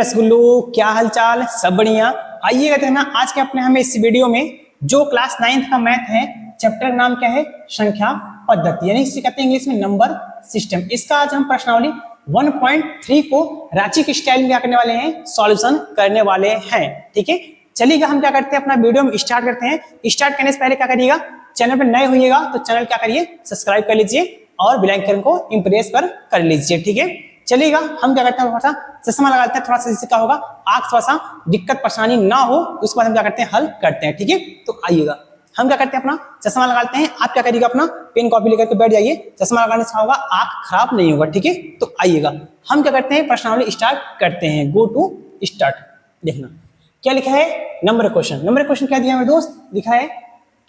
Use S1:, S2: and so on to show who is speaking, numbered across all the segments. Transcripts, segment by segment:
S1: रसगुल्लू, क्या हालचाल, सब बढ़िया। आइएगा देखना आज के अपने हमें इस वीडियो में जो क्लास 9th का मैथ है, चैप्टर का नाम क्या है, संख्या पद्धति, यानी इसे कहते हैं इंग्लिश में नंबर सिस्टम। इसका आज हम प्रश्नावली 1.3 को रांची की स्टाइल में क्या करने वाले हैं, सॉल्यूशन करने वाले हैं। ठीक है, चलिएगा हम क्या करते हैं, अपना वीडियो में स्टार्ट करते हैं। स्टार्ट करने से पहले क्या करिएगा, चैनल पर नए होइएगा तो चैनल क्या करिए, सब्सक्राइब कर लीजिए और बेल आइकन को इम्प्रेस पर कर लीजिए। ठीक है, चलिएगा हम क्या करते हैं, थोड़ा सा चश्मा लगाते हैं, थोड़ा सा इससे क्या होगा, आंख थोड़ा सा दिक्कत परेशानी ना हो, उसके बाद हम क्या करते हैं, हल करते हैं। ठीक है, तो आइएगा हम क्या करते हैं, अपना चश्मा लगाते हैं। आप क्या करिएगा, अपना पेन कॉपी लेकर के बैठ जाइए। चश्मा लगाने से होगा आंख खराब नहीं होगा। ठीक है, तो आइएगा हम क्या करते हैं, प्रश्नावली स्टार्ट करते हैं। Go to start. देखना क्या लिखा है, नंबर क्वेश्चन। नंबर क्वेश्चन क्या दिया मेरे दोस्त, लिखा है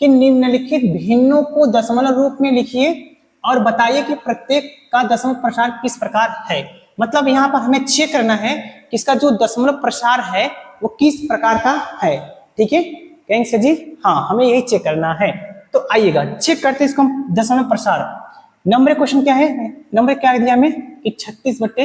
S1: कि निम्नलिखित भिन्नों को दशमलव रूप में लिखिए और बताइए कि प्रत्येक का दशमलव प्रसार किस प्रकार है। मतलब यहाँ पर हमें चेक करना है कि इसका जो दशमलव प्रसार है वो किस प्रकार का है। ठीक है, कहेंगे सर जी हाँ, हमें यही चेक करना है। तो आइएगा चेक करते हैं इसको दशमलव प्रसार। नंबर क्वेश्चन क्या है, नंबर क्या दिया हमें कि 36 बट्टे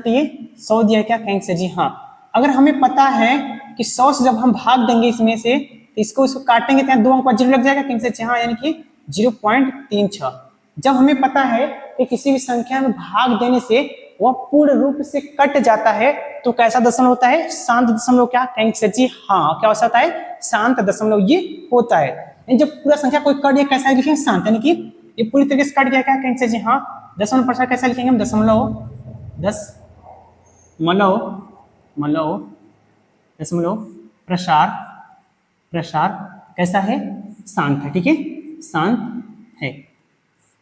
S1: ये 100 दिया क्या, कहेंगे सर जी हाँ। अगर हमें पता है कि 100 से जब हम भाग देंगे इसमें से, तो इसको काटेंगे तो 2 अंक पर 0 लग जाएगा, कहेंगे सर जी हाँ, यानी कि 0.36। जब हमें पता है कि किसी भी संख्या में भाग देने से वह पूर्ण रूप से कट जाता है तो कैसा दशमलव होता है, शांत दशमलव। क्या कहेंगे सर जी हाँ, क्या होता है, शांत दशमलव ये होता है। जब पूरा संख्या कोई कट गया कैसा लिखेंगे, शांत, यानी कि ये पूरी तरीके से कट गया, क्या कहेंगे सर जी हाँ। दशमलव प्रसार कैसा लिखेंगे हम, दशमलव प्रसार कैसा है, शांत है। ठीक है,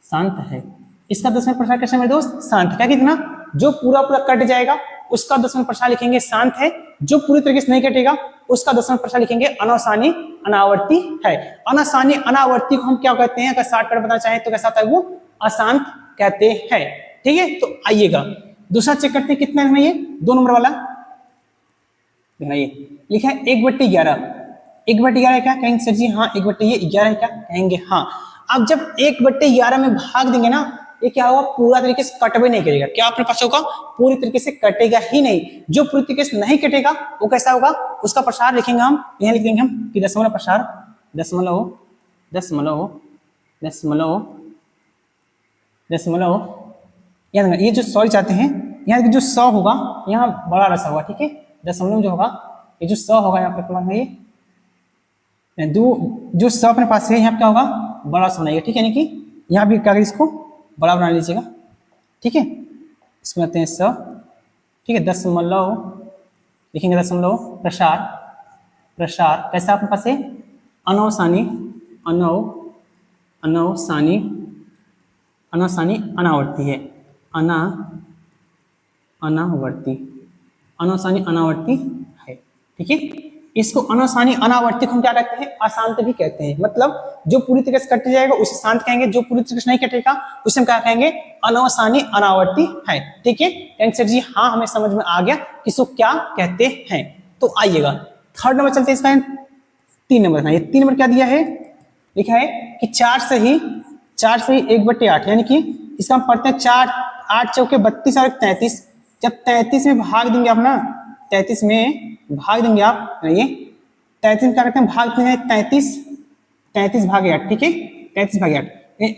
S1: शांत है। इसका दशमलव प्रसार कैसा है मेरे दोस्त, शांत। क्या कितना, जो पूरा कट जाएगा उसका दशमलव प्रसार लिखेंगे शांत है, जो पूरी तरीके से नहीं कटेगा उसका दशमलव प्रसार लिखेंगे अनासानी अनावर्ती है। अनासानी अनावर्ती को हम क्या कहते हैं, अगर शॉर्टकट बताना चाहें तो कैसा होता है, वो अशांत कहते हैं। ठीक है, तो आइएगा दूसरा चेक करते हैं, कितना है ये 2 नंबर वाला। देखना ये लिखा है 1/11। 1/11 क्या कहेंगे सर जी हाँ, 1/11 क्या कहेंगे हाँ। अब जब 1/11 में भाग देंगे ना, ये क्या होगा, पूरा तरीके से कटवे नहीं करेगा। क्या अपने पास होगा, पूरी तरीके से कटेगा ही नहीं। जो पूरी तरीके से नहीं कटेगा वो कैसा होगा, उसका प्रसार लिखेंगे हम, यहाँ लिख देंगे हम कि दशमलव प्रसार, दशमलव ये जो 100 चाहते हैं, यहाँ जो 100 होगा यहाँ बड़ा रसा होगा। ठीक है, दशमलव जो होगा, ये जो 100 होगा यहाँ पे, ये जो 100 अपने पास है, यहाँ क्या होगा, बड़ा सा बनाइएगा। ठीक है, यानी कि यहाँ भी क्या, इसको बड़ा बना लीजिएगा। ठीक है, इसको कहते हैं 100। ठीक है, दशमलव लिखेंगे, दशमलव प्रसार कैसा अपने पास है, अनावसानी अनावर्ती है, अनावसानी अनावर्ती है। ठीक है, इसको अनावसानी अनावर्ती को हम क्या कहते हैं, अशांत भी कहते हैं। मतलब जो पूरी तरीके से कट जाएगा उसे शांत कहेंगे, जो पूरी तरीके से नहीं कटेगा उसे हम क्या कहेंगे, अनावसानी अनावर्ती है। ठीक है, सर जी हाँ, हमें समझ में आ गया कि इसको क्या कहते हैं। तो आइएगा थर्ड नंबर चलते हैं, इसका 3 नंबर। ये 3 नंबर क्या दिया है, लिखा है कि 4 से ही 1/8, यानी कि इसका हम पढ़ते हैं 4 8 चौके 32 और 33। जब 33 में भाग देंगे आप ना, 33 में भाग देंगे आप, ये 33 में क्या करते हैं, भाग देंगे 33 भागे 8। ठीक है, 33 भागे 8,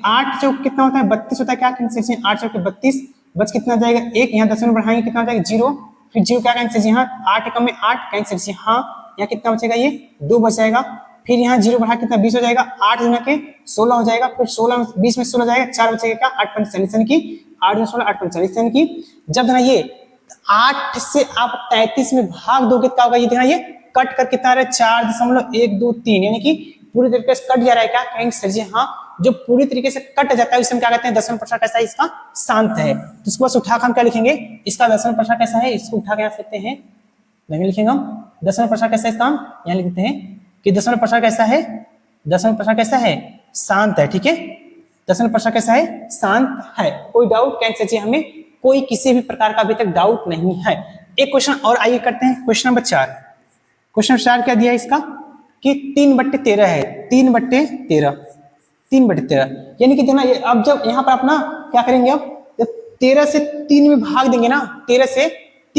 S1: 8 चौक कितना होता है, 32 होता है। क्या कहेंगे, 8 चौके 32, बच कितना जाएगा 1, यहाँ दशमलव बढ़ाएंगे कितना हो जाएगा 0, फिर 0 क्या कहेंगे जी हाँ, 8 कम में 8, कहेंगे हाँ, यहाँ कितना बचेगा, ये 2 बचेगा। फिर यहाँ 0 बढ़ा कितना 20 हो जाएगा, 8 गुना के 16 हो जाएगा, फिर 16 20 में 16 जाएगा, 4 बचेगा क्या, 8 पंच 40 यानी कि 8 में 16 8 पंच 40 यानी कि जब देना ये 8 से आप 33 में भाग दोगे क्या होगा, ये देखना ये कट कर कितना रहा है, 4.123, यानी कि पूरी तरीके से कट जा रहा है। क्या कहेंगे सर जी हाँ, जो पूरी तरीके से कट जाता है उसे हम क्या कहते हैं, दशमलव प्रसार कैसा है, इसका शांत है। तो इसको बस उठा हम क्या लिखेंगे, इसका दशमलव प्रसार कैसा है, इसको उठा के सकते हैं, लिखेंगे हम दशमलव प्रसार कैसा है, इसका यहाँ लिखते हैं कि दशमलव प्रसार कैसा है, शांत है। ठीक है, दशमलव प्रसार कैसा है, शांत है। कोई डाउट कहेंगे सर जी, हमें कोई किसी भी प्रकार का अभी तक डाउट नहीं है। एक क्वेश्चन और आइए करते हैं, क्वेश्चन नंबर 4। क्वेश्चन 4 क्या दिया है इसका कि 3/13 है, 3/13 यानी कि देखना ये, अब जब यहाँ पर अपना क्या करेंगे, अब जब 13 से 3 में भाग देंगे ना, 13 से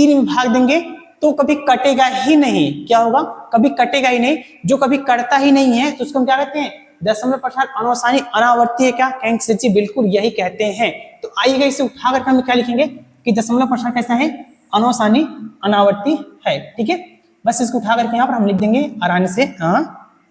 S1: 3 में भाग देंगे तो कभी कटेगा ही नहीं। क्या होगा? कभी कटेगा ही नहीं। जो कभी कटता ही नहीं है तो उसको हम क्या कहते हैं? दशमलव प्रसार अनवसानी अनावर्ती है। क्या कहेंगे सर जी? बिल्कुल यही कहते हैं। तो आइएगा इसे उठा करके हम क्या लिखेंगे कि दशमलव प्रसार कैसा है? अनवसानी अनावर्ती है। ठीक है, बस इसको उठा करके यहाँ पर हम लिख देंगे आराम से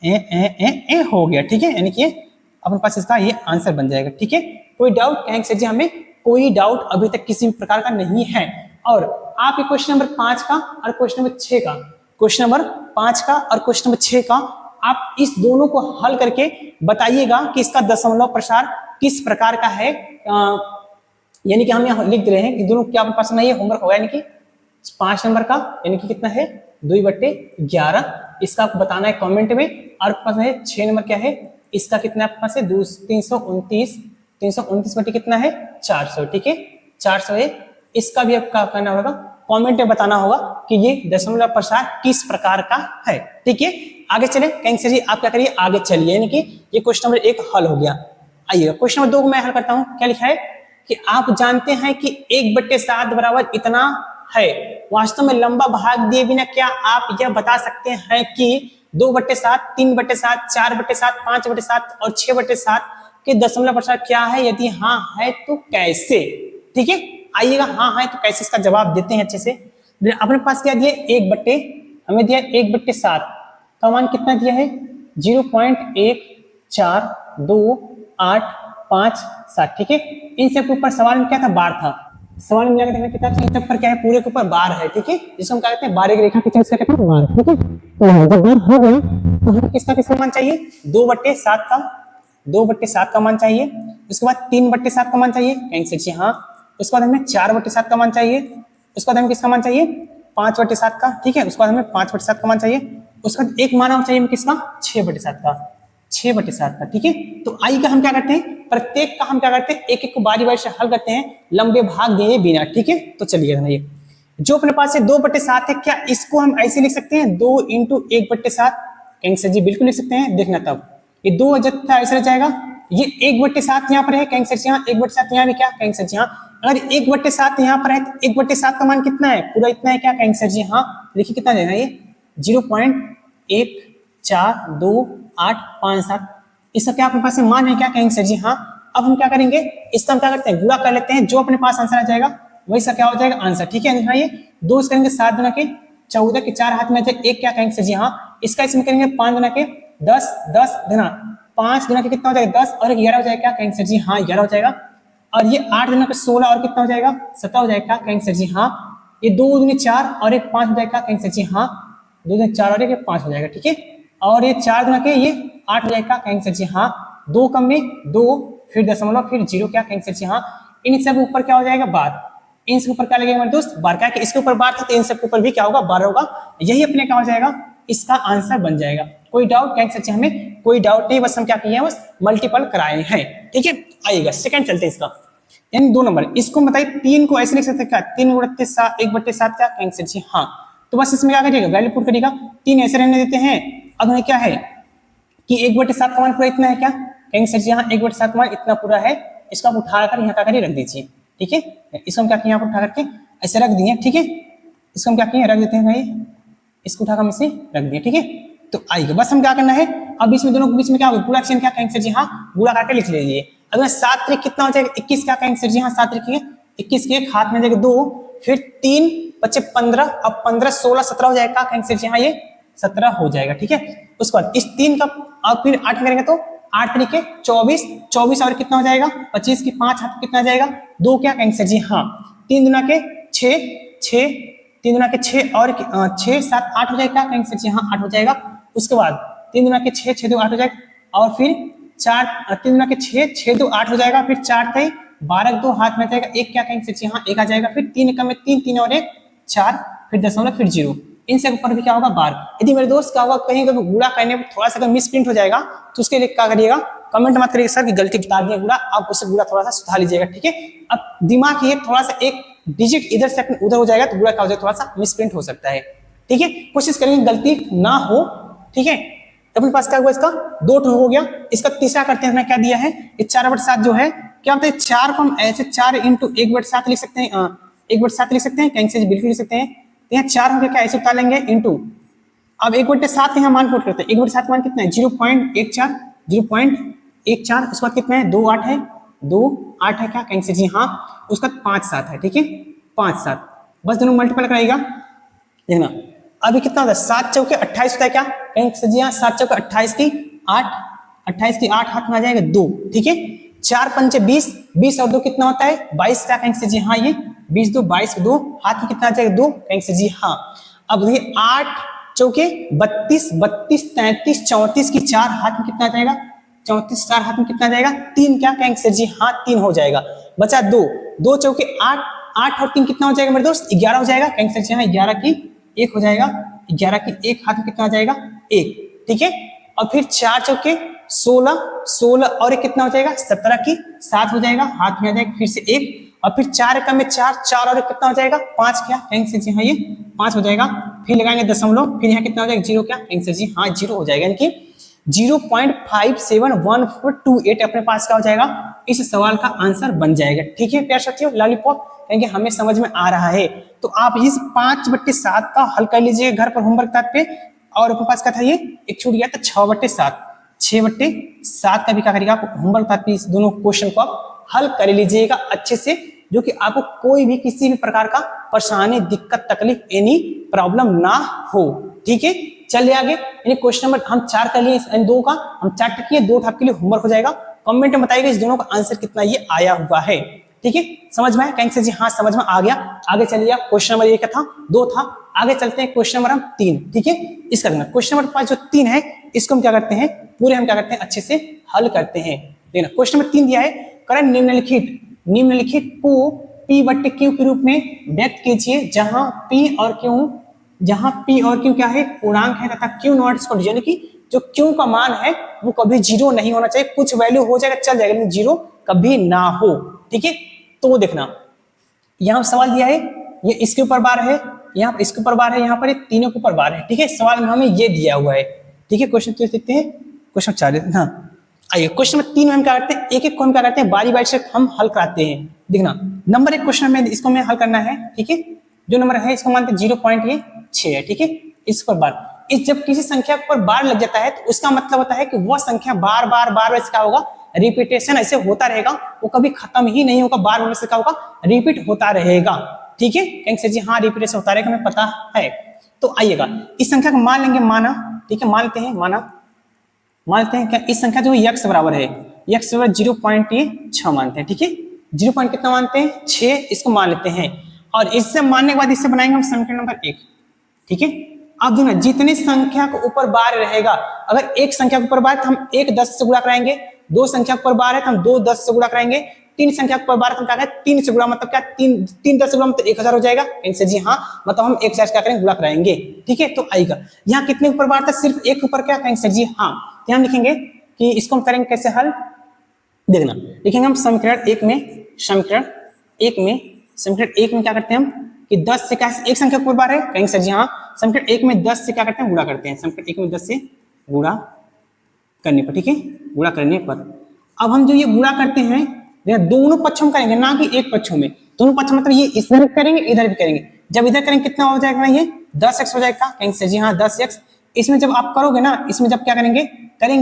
S1: ए हो गया। ठीक है, यानी कि अपने पास इसका ये आंसर बन जाएगा। ठीक है, कोई डाउट? कहेंगे सर जी हमें कोई डाउट अभी तक किसी भी प्रकार का नहीं है। और आपके क्वेश्चन नंबर 5 का और क्वेश्चन नंबर 6 का, क्वेश्चन नंबर 5 का और क्वेश्चन नंबर 6 का आप इस दोनों को हल करके बताइएगा कि इसका दशमलव प्रसार किस प्रकार का है। यानी कि हम यहाँ लिख दे रहे हैं कि दोनों क्या आपके पास नहीं है, होमवर्क होगा। यानी कि 5 नंबर का यानी कि कितना है? 2/11। इसका आपको बताना है कमेंट में। और पास है 6 नंबर क्या है? इसका कितना आपके पास है? 329 बटे कितना है? 400। ठीक है, 400 है। इसका भी आपका करना होगा, कमेंट में बताना होगा कि ये दशमलव प्रसार किस प्रकार का है। ठीक है, आगे चले। कहेंगे सर जी आप क्या करिए, आगे चलिए। यानी कि ये क्वेश्चन नंबर 1 हल हो गया। आइएगा क्वेश्चन नंबर 2 को मैं हल करता हूं। क्या लिखा है कि आप जानते हैं कि 1/7 बराबर इतना है। वास्तव में लंबा भाग दिए बिना क्या आप यह बता सकते हैं कि 2/7, 3/7, 4/7, 5/7 और 6/7 के दशमलव प्रसार क्या है? यदि हाँ है तो कैसे? ठीक है, आइएगा हाँ है तो कैसे इसका जवाब देते हैं अच्छे से। अपने पास क्या दिया? हमें दिया 1/7 का मान कितना दिया है? 0.1428557। ठीक है, इन सब के ऊपर सवाल में क्या था? बार था। सवाल में मिला के कितना इन सब पर क्या है? पूरे के ऊपर बार है। ठीक है, जिसको हम क्या कहते हैं? बारीक रेखा की चीज कहते हैं बार। ठीक है, तो जब बार हो गया तो हमें किसका मान चाहिए? 2/7 का 2/7 का मान चाहिए। उसके बाद 3/7 का मान चाहिए। कहेंगे जी हाँ। उसके बाद हमें 4/7 का मान चाहिए। उसके बाद हमें किसका मान चाहिए? 5/7 का। ठीक है, उसके बाद हमें 5/7 का मान चाहिए। उसके बाद एक मान और चाहिए हमें किसका? 6/7 का। 6/7 का। ठीक है, तो आई का हम क्या करते हैं? प्रत्येक का हम क्या करते हैं? एक एक को बारी बारी से हल करते हैं, लंबे भाग दिए बिना। ठीक है, तो चलिए ये जो अपने पास है 2/7 है, क्या इसको हम ऐसे लिख सकते हैं? 2 × 1/7? कहेंगे सर जी बिल्कुल लिख सकते हैं। देखना तब ये 2 जत्था ऐसे रह जाएगा। ये 1/7 यहाँ पर है। कहेंगे सर जी हाँ। 1/7 यहाँ भी क्या? कहेंगे सर जी हाँ। अगर 1/7 यहाँ पर है तो 1/7 का मान कितना है? पूरा इतना है। क्या? कहेंगे सर जी हाँ। देखिए कितना देना ये 0.1428557। इसका क्या अपने पास मान है? क्या? कहेंगे सर जी हाँ। अब हम क्या करेंगे? इसका हम क्या करते हैं? गुणा कर लेते हैं। जो अपने पास आंसर आ जाएगा वही सा क्या हो जाएगा? आंसर। ठीक है, दिखाइए 2 से करेंगे 7 गुना के 14 के 4 हाथ में जाए 1। क्या? कहेंगे सर जी हाँ। इसका इसमें करेंगे 5 गुना के 10 10 गुना 5 गुना के कितना हो जाएगा? 10 और 11 हो जाएगा। क्या? कहेंगे सर जी हाँ 11 हो जाएगा। और ये 8 गुना के 16 और कितना हो जाएगा? 17 हो जाएगा। क्या? कहेंगे सर जी हाँ। ये 2 दूनी 4 और 1 5 हो जाएगा। कहेंगे सर जी हाँ। 2 दूनी 4 और 1 5 हो जाएगा। ठीक है, और ये 4 गुना के ये 8 हो जाएगा। कहेंगे सर जी हाँ। 2 कम में 2 फिर दशमलव फिर 0। क्या? कहेंगे सर जी हाँ। इन सब ऊपर क्या हो जाएगा? बार। इन सब ऊपर क्या लगेगा मेरे दोस्त? बार। क्या कि इसके ऊपर बार था तो इन सब के ऊपर भी क्या होगा? बार होगा। यही अपने क्या हो जाएगा? इसका आंसर बन जाएगा। कोई डाउट? कहेंगे सर जी हमें कोई डाउट नहीं, बस हम क्या किए हैं? बस मल्टीपल कराए हैं। ठीक है, आइएगा सेकंड चलते हैं इसका। यानी 2 नंबर इसको बताइए 3 को ऐसे लिख सकते हैं क्या? 3/7 क्या? कहेंगे सर जी हाँ। तो बस इसमें क्या करिएगा? वैल्यू पुट करिएगा। 3 ऐसे रहने देते हैं। अब हमें क्या है कि 1/7 का मान पूरा इतना है। क्या? कहेंगे सर जी हाँ 1/7 मान इतना पूरा है। इसको आप उठाकर यहाँ क्या करिए? रख दीजिए। ठीक है, इसको हम क्या किए? यहाँ पर उठा करके ऐसे रख दिए। ठीक है, इसको हम क्या किए? रख देते हैं भाई। इसको उठाकर हम इसे रख दिए। ठीक है, तो आइए बस हम क्या करना है अब इसमें दोनों के बीच में क्या होगा? पूरा एक्शन। क्या? कहेंगे सर जी हाँ पूरा करके लिख लीजिए। अगर 7 त्रिक कितना हो जाएगा? 21। क्या? कहेंगे सर जी हाँ 7 त्रिक 21 के एक हाथ में जाएगा 2 फिर 3 बचे 15 अब 15 16 17 हो जाएगा। कहेंगे सर जी हाँ ये 17 हो जाएगा। ठीक है, उसके बाद इस 3 का अब फिर 8 करेंगे तो 8 तरीके 24 24 और कितना हो जाएगा? 25 की 5 हाथ कितना जाएगा? 2। क्या? कहेंगे सर जी हाँ। 3 दुना के 6 6 3 दुना के 6 और 6 7 8 हो जाएगा। क्या? कहेंगे सर जी हाँ 8 हो जाएगा। उसके बाद 3 दुना के 6 6 2 8 हो जाएगा और फिर 4 3 दुना के 6 6 2 8 हो जाएगा। फिर 4 थे 12 2 हाथ में जाएगा 1। क्या? कहेंगे सर जी हाँ 1 आ जाएगा। फिर 3 एकम में 3 3 और 1 4 फिर दशमलव फिर 0। इन सब ऊपर भी क्या होगा? बार। यदि मेरे दोस्त क्या होगा कहीं कभी गुणा करने में थोड़ा सा अगर मिसप्रिंट हो जाएगा तो उसके लिए क्या करिएगा? कमेंट मत करिएगा सर की गलती बता दिए गुणा, आप उससे गुणा थोड़ा सा सुधार लीजिएगा। ठीक है, अब दिमाग ये थोड़ा सा एक डिजिट इधर से उधर हो जाएगा तो गुणा क्या हो जाएगा? थोड़ा सा मिसप्रिंट हो सकता है। ठीक है, कोशिश करेंगे गलती ना हो। ठीक है, अपने पास क्या हुआ? इसका 2 हो गया। इसका तीसरा करते हैं। क्या दिया है? 4/7 जो है क्या होता है? 4 को हम ऐसे 4 × 1/7 लिख सकते हैं। 1/7 लिख सकते हैं, क्या आंसर बिल्कुल लिख सकते हैं। तो यहाँ 4 हो गया, क्या ऐसे उतार लेंगे इनटू, अब 1/7 यहाँ मान पुट करते हैं, 1/7 मान कितना है 0.14, 0.14, उसके बाद कितना है 2 8 है, 2 8 है, क्या आंसर जी हाँ, उसका 5 7 है, ठीक है 5 7, बस दोनों मल्टीपल कराएगा। देखना अभी कितना होता है 7 चौके 28 होता है, क्या आंसर जी हाँ 7 चौके 28 की 8, 28 की 8 हाथ में आ जाएगा 2, ठीक है 4 पंचे 20, 20 और 2 कितना होता है 22 का आंसर जी हाँ, ये 20 2 22 2 हाथ में कितना आ जाएगा 2 आंसर जी हाँ। अब देखिए 8 चौके 32, 32 33 34 की 4 हाथ में कितना आ जाएगा 34, 4 हाथ में कितना आ जाएगा 3, क्या आंसर जी हाँ 3 हो जाएगा। बचा 2, 2 चौके 8, 8 और 3 कितना हो जाएगा मेरे दोस्त 11 हो जाएगा, आंसर जी हाँ 11 की 1 हो जाएगा, 11 की 1 हाथ में कितना आ जाएगा 1, ठीक है। और फिर 4 चौके 16, 16 और 1 कितना हो जाएगा 17 की 7 हो जाएगा, हाथ में आ जाएगा फिर से 1, और फिर 4 एकम में 4, 4 और 1 कितना हो जाएगा 5, क्या आंसर जी हाँ ये 5 हो जाएगा। फिर लगाएंगे दशमलव, फिर यहाँ कितना हो जाएगा 0, क्या आंसर जी हाँ 0 हो जाएगा, यानी कि 0.571428 अपने पास क्या हो जाएगा, इस सवाल का आंसर बन जाएगा, ठीक है प्यार साथियों। लॉलीपॉप कहेंगे हमें समझ में आ रहा है, तो आप इस 5/7 का हल कर लीजिए घर पर होमवर्क पे, और अपने पास क्या था ये एक छूट गया था 6/7, 6/7 का भी क्या करिएगा आप होमवर्क पे इस दोनों क्वेश्चन को आप हल कर लीजिएगा अच्छे से, जो कि आपको कोई भी किसी भी प्रकार का परेशानी दिक्कत तकलीफ एनी प्रॉब्लम ना हो, ठीक है। चलिए आगे, यानी क्वेश्चन नंबर हम 4 कर लिए, इन 2 का हम 4 टिक किए, 2 आपके लिए होमवर्क हो जाएगा। कमेंट में बताइएगा इस दोनों का आंसर कितना ये आया हुआ है, ठीक है। समझ में आया आंसर जी हाँ समझ में आ गया। आगे चलिए, क्वेश्चन नंबर 1 था 2 था, आगे चलते हैं क्वेश्चन नंबर 3, ठीक है। इसका करना क्वेश्चन नंबर 5 जो 3 है इसको हम क्या करते हैं पूरे हम क्या करते हैं अच्छे से हल करते हैं। देखना क्वेश्चन नंबर 3 दिया है, करें निम्नलिखित को P/Q के रूप में व्यक्त कीजिए जहां P और Q क्या है पूर्णांक है तथा Q नॉट स्क्वायर, यानी कि जो Q का मान है वो कभी 0 नहीं होना चाहिए, कुछ वैल्यू हो जाएगा चल जाएगा लेकिन 0 कभी ना हो, ठीक है। तो देखना यहाँ सवाल दिया है, ये इसके ऊपर बार है, यहाँ इसके ऊपर बार है, यहाँ पर ये तीनों के ऊपर बार है, ठीक है। सवाल में हमें ये दिया हुआ है, ठीक है। क्वेश्चन देखते हैं, क्वेश्चन 4 हाँ आइए क्वेश्चन नंबर 3 में हम क्या करते हैं एक एक को हम क्या करते हैं बारी बारी से हम हल कराते हैं। देखना नंबर 1 क्वेश्चन में इसको हमें हल करना है, ठीक है। जो नंबर है इसको मानते हैं 0.6 है, ठीक है। इस पर बार इस जब किसी संख्या पर बार लग जाता है तो उसका मतलब होता है कि वह संख्या बार बार ऐसे क्या होगा रिपीटेशन ऐसे होता रहेगा, वो कभी खत्म ही नहीं होगा, बार बार से क्या होगा रिपीट होता रहेगा, ठीक है। आंसर जी हाँ रिपीटेशन होता रहेगा, हमें पता है। तो आइएगा इस संख्या को मान लेंगे माना, ठीक है मानते हैं क्या इस संख्या जो x बराबर है x बराबर 0.6 मानते हैं, ठीक है। 0 पॉइंट कितना मानते हैं 6, इसको मान लेते हैं और इससे मानने के बाद इससे बनाएंगे हम समीकरण नंबर 1, ठीक है। अब देखना जितने संख्या के ऊपर बार रहेगा, अगर एक संख्या के ऊपर बार है तो हम 1 10 से गुणा कराएंगे, 2 संख्या के ऊपर बार है तो हम 2 10 से गुणा कराएंगे, 3 संख्या के ऊपर बार है तो हम क्या करें 3 से गुणा, मतलब क्या 3 10 से गुणा मतलब 1000 हो जाएगा। आंसर जी हाँ मतलब हम 1000 क्या करेंगे गुणा कराएंगे, ठीक है। तो आएगा यहाँ कितने ऊपर बार था सिर्फ एक ऊपर, क्या आंसर जी हाँ। ध्यान लिखेंगे कि इसको हम करेंगे कैसे हल, देखना लिखेंगे हम समीकरण 1 में क्या करते हैं हम कि 10 से क्या एक संख्या ऊपर बार है, कहेंगे सर जी हाँ समीकरण 1 में 10 से क्या करते हैं गुणा करते हैं, समीकरण 1 में 10 से गुणा करने पर, ठीक है गुणा करने पर। अब हम जो ये गुणा करते हैं दोनों पक्षों में करेंगे ना कि एक पक्षों में, दोनों पक्षों मतलब ये इधर भी करेंगे इधर भी करेंगे। जब इधर करेंगे कितना हो जाएगा ये 10x हो जाएगा, कहेंगे सर जी हाँ 10x। इसमें जब आप करोगे ना इसमें जब क्या करेंगे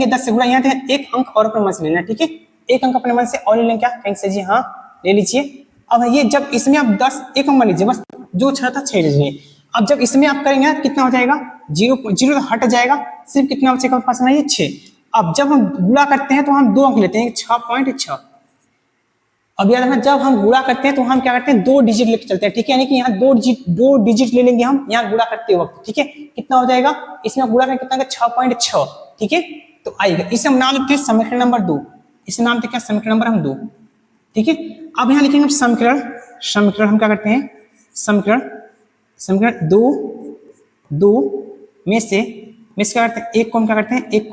S1: 10 से गुणा, यहाँ एक अंक और अपने मन से लेना, ठीक है एक अंक अपने मन से और ले लें, क्या कहेंगे सर जी हाँ ले लीजिए। अब ये जब इसमें आप 10 एक अंक मान लीजिए, बस जो 6 था 6 लीजिए। अब जब इसमें आप करेंगे कितना हो जाएगा 0 हट जाएगा, सिर्फ कितना बचेगा पास में 6। अब जब हम गुणा करते हैं तो हम 2 अंक लेते हैं 6.6। अब याद रखना जब हम गुणा करते हैं तो हम क्या करते हैं 2 डिजिट लेके चलते हैं, ठीक है यानी कि यहाँ 2 डिजिट ले लेंगे हम यहाँ गुणा करते वक्त, ठीक है कितना हो जाएगा इसमें गुणा करके कितना 6.6, ठीक है। तो आएगा इसे हम नाम लिखते हैं समीकरण नंबर 2, इसे नाम लिखते हैं समीकरण नंबर हम 2, ठीक है। अब यहाँ लिखेंगे समीकरण हम क्या करते हैं समीकरण 2 में से क्या करते हैं एक को हम क्या करते हैं एक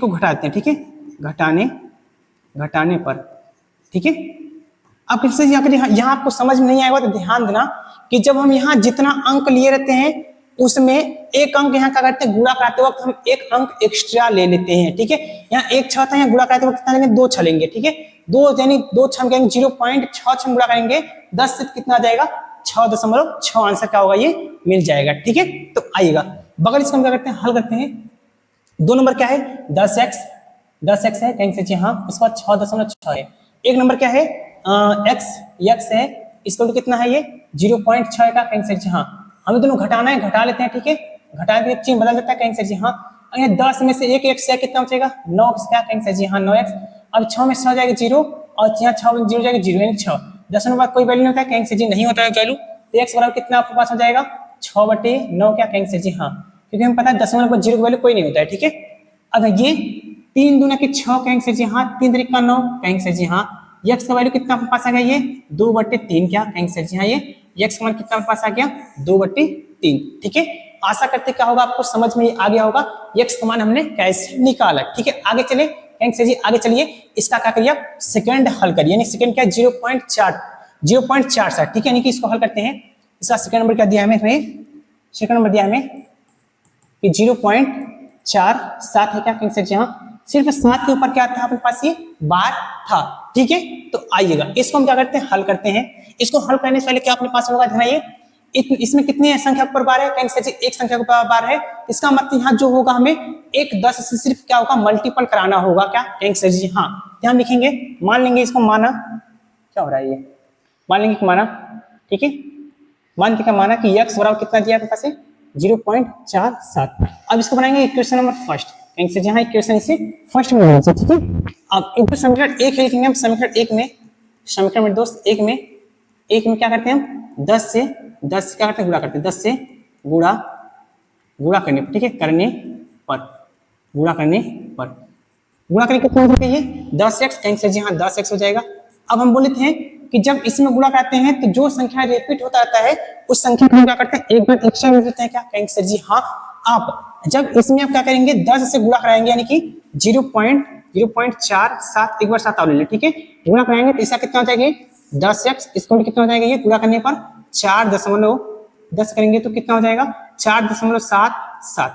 S1: को घटाते हैं, ठीक है घटाने पर, ठीक है। अब किसी यहाँ आपको समझ में नहीं आएगा तो ध्यान देना कि जब हम यहाँ जितना अंक लिए रहते हैं उसमें एक अंक यहाँ क्या करते हैं गुणा कराते वक्त हम एक अंक एक्स्ट्रा ले लेते हैं, ठीक है। यहाँ 1 6 था, यहाँ गुणा कराते वक्त कितना लेंगे 2 6 लेंगे, ठीक है दो यानी 2 6 करेंगे 0.6 गुणा करेंगे 10 से कितना आ जाएगा 6.6 आंसर क्या होगा ये मिल जाएगा। ठीक है, तो आइएगा बगल इसको हम क्या करते हैं हल करते हैं। 2 नंबर क्या है 10x है कहेंगे जी हाँ, उसके बाद 6.6 है। 1 नंबर क्या है x है, इसको कितना है ये 0.6 का कहेंगे जी हाँ, हमें दोनों घटाना है घटा लेते हैं। ठीक है, घटा के चिन्ह बदल देता है कहेंगे जी हाँ, 10 में से 1 x है कितना बचेगा 9x क्या कहेंगे जी हाँ 9x। अब 6 में 6 जाएगा 0 और यहाँ 6 में 0 जाएगा 0 यानी 6। 10 के बाद कोई वैल्यू नहीं होता है कहेंगे जी नहीं होता है वैल्यू, तो x बराबर कितना आपके पास हो जाएगा 6/9 क्या कहेंगे जी हाँ, क्योंकि हमें पता है 10 के बाद 0 की वैल्यू कोई नहीं होता है। ठीक है, अब ये 3 दूना के 6 कहेंगे जी हाँ, 3 3 का 9 कहेंगे जी हाँ, x का वैल्यू कितना आपके पास आ गया ये 2/3 क्या कहेंगे जी हाँ, ये x का मान कितना आपके पास आ गया 2/3। ठीक है, आशा करते क्या होगा आपको समझ में आ गया होगा x का मान हमने कैसे निकाला। ठीक है, आगे चले कहेंगे जी आगे चलिए, इसका क्या करिए सेकंड हल करिए, यानी सेकंड क्या 0.47। ठीक है, यानी कि इसको हल करते हैं। इसका सेकंड नंबर क्या दिया हमें, सेकंड नंबर दिया हमें कि 0.47 है क्या कहेंगे जी हाँ, सिर्फ 7 के ऊपर क्या था आपके पास ये बार था। ठीक है, तो आइएगा इसको हम क्या करते हैं हल करते हैं। इसको हल करने से पहले क्या अपने पास होगा ध्यान आइए, इसमें कितने संख्या के ऊपर बार है कहेंगे जी एक संख्या के ऊपर बार है, इसका मतलब यहाँ जो होगा हमें एक 10 से सिर्फ क्या होगा मल्टीपल कराना होगा क्या कहेंगे जी हाँ। ध्यान लिखेंगे, मान लेंगे इसको माना क्या हो रहा है ये, मान लेंगे माना। ठीक है, मान के क्या माना कि x बराबर कितना दिया आपके पास है 0.47। अब इसको बनाएंगे इक्वेशन नंबर फर्स्ट कहेंगे से जहां इक्वेशन इसे फर्स्ट में बनाना चाहिए। ठीक है, अब एक समीकरण 1 लिखेंगे हम, समीकरण 1 में, समीकरण में दोस्त 1 में क्या करते हैं हम 10 से क्या करते हैं गुणा करते हैं, 10 से गुणा करने पर। ठीक है, करने पर गुणा करने कितना हो जाएगा ये 10x कहेंगे से जी हाँ 10x हो जाएगा। अब हम बोलते हैं कि जब इसमें गुणा करते हैं तो जो संख्या रिपीट होता रहता है उस संख्या को हम क्या करते हैं एक बार एक्स्ट्रा ले लेते हैं क्या कहेंगे सर जी हाँ। आप जब इसमें आप क्या करेंगे 10 से गुणा कराएंगे यानी कि 0.47 एक बार 7 और ले लें। ठीक है, गुणा कराएंगे तो इसका कितना हो जाएगा 10x, इसको कितना हो जाएगा ये गुणा करने पर 4.10 करेंगे तो कितना हो जाएगा 4.77।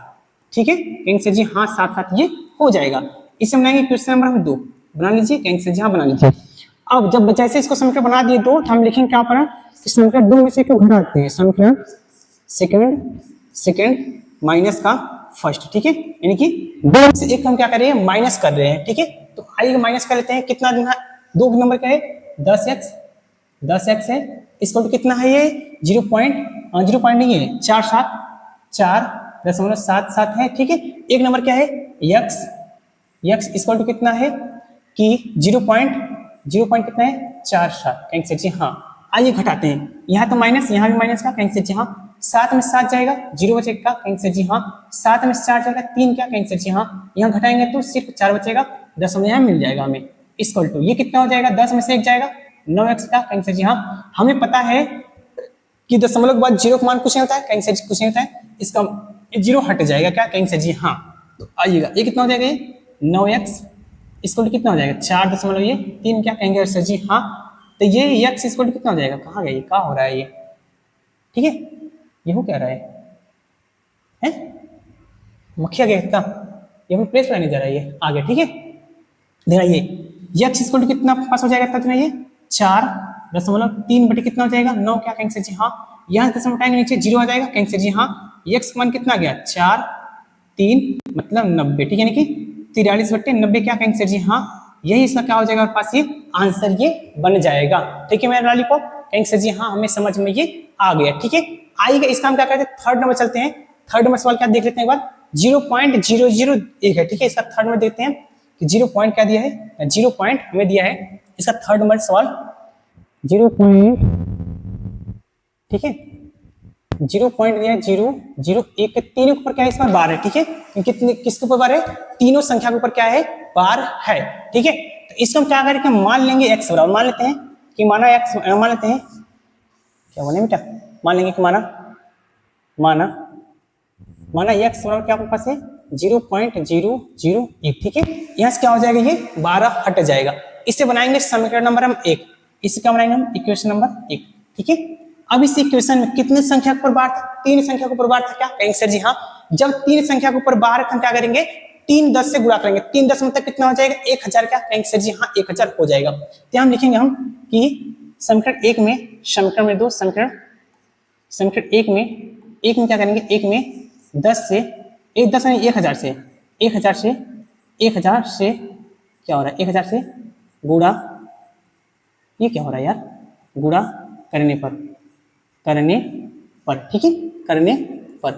S1: ठीक है, कहेंगे सर जी हाँ 7 ये हो जाएगा। इसे बनाएंगे क्वेश्चन नंबर 2 बना लीजिए कहेंगे सर जी हाँ बना लीजिए। अब जब जैसे इसको समीकरण बना दिए दो हम लिखेंगे क्या पर समीकरण 2 में से क्यों घटाते हैं, समीकरण सेकंड माइनस का फर्स्ट। ठीक है, यानी कि 2 में से 1 हम क्या कर रहे हैं माइनस कर रहे हैं। ठीक है, तो आइए माइनस कर लेते हैं। कितना देना 2 नंबर क्या है 10x है, इसको कितना है ये 0 नहीं है 4.77 है। ठीक है, 1 नंबर क्या है x इसको कितना है कि 0 कितना है 4.7 कहेंगे जी हाँ। आइए घटाते हैं, यहाँ तो माइनस यहाँ भी माइनस का कहेंगे जी हाँ, 7 में 7 जाएगा 0 बचेगा कहेंगे जी हाँ, 7 में 4 जाएगा 3 क्या कहेंगे जी हाँ, यहाँ घटाएंगे तो सिर्फ 4 बचेगा 10 में यहाँ मिल जाएगा हमें इक्वल टू ये कितना हो जाएगा 10 में से 1 जाएगा 9x का कहेंगे जी हाँ। हमें पता है कि दशमलव के बाद 0 का मान कुछ नहीं होता है कहेंगे कुछ नहीं होता है, इसका 0 हट जाएगा क्या कहेंगे जी हाँ। तो आइएगा ये कितना हो जाएगा ये 9x इसको कितना हो जाएगा 4.3 क्या कहेंगे सर जी हाँ। तो ये x इसको कितना हो जाएगा, कहाँ गया ये क्या हो रहा है ये। ठीक है, ये हो क्या रहा है मक्खिया गया इसका, ये हम प्लेस नहीं जा रहा है ये आगे। ठीक है, देखा ये x इसको कितना पास हो जाएगा तब ये 4.3 बटे कितना हो जाएगा 9 क्या कहेंगे जी हाँ। यहाँ से दशमलव उठाएंगे नीचे 0 आ जाएगा कहेंगे जी हाँ। x मान कितना गया 4 3 मतलब 90। ठीक है, यानी कि 43/90 क्या कहेंगे सर जी हाँ, यही इसका क्या हो जाएगा पास ये आंसर ये बन जाएगा। ठीक है मेरा लॉलीपॉप कहेंगे सर जी हाँ हमें समझ में ये आ गया। ठीक है, आइएगा इसका हम क्या करते हैं थर्ड नंबर चलते हैं। थर्ड नंबर सवाल क्या देख लेते हैं एक बार 0.001 है। ठीक है, इसका थर्ड नंबर देखते हैं कि 0 पॉइंट क्या दिया है 0 पॉइंट हमें दिया है इसका थर्ड नंबर सवाल 0 पॉइंट। ठीक है, 0 पॉइंट दिया है 0.01 के तीनों के ऊपर क्या है इस बार बार है। ठीक है, कितने किसके ऊपर बार है तीनों संख्या के ऊपर क्या है बार है। ठीक है, तो इसको हम क्या करेंगे मान लेंगे x बराबर मान लेते हैं कि माना x मान लेते हैं क्या बोले बेटा मान लेंगे कि माना x बराबर क्या आपके पास है 0.001। ठीक है, यहाँ से क्या हो जाएगा ये 12 हट जाएगा। इससे बनाएंगे समीकरण नंबर हम 1, इससे क्या बनाएंगे हम इक्वेशन नंबर 1। ठीक है, अब इस इक्वेशन में कितने संख्या के ऊपर बार था 3 संख्या के ऊपर बार था क्या कहेंगे सर जी हाँ। जब 3 संख्या के ऊपर बार हम क्या करेंगे 3 10 से गुणा करेंगे, 3 10 मतलब कितना हो जाएगा 1000, क्या कहेंगे सर जी हाँ 1000 हो जाएगा। तो हम लिखेंगे हम कि समीकरण 1 में, समीकरण में 2, समीकरण 1 में क्या करेंगे, 1 में 10 से 10 नहीं 1000 से 1000 से क्या हो रहा है, 1000 से गुणा, ये क्या हो रहा है यार, गुणा करने पर ठीक है, करने पर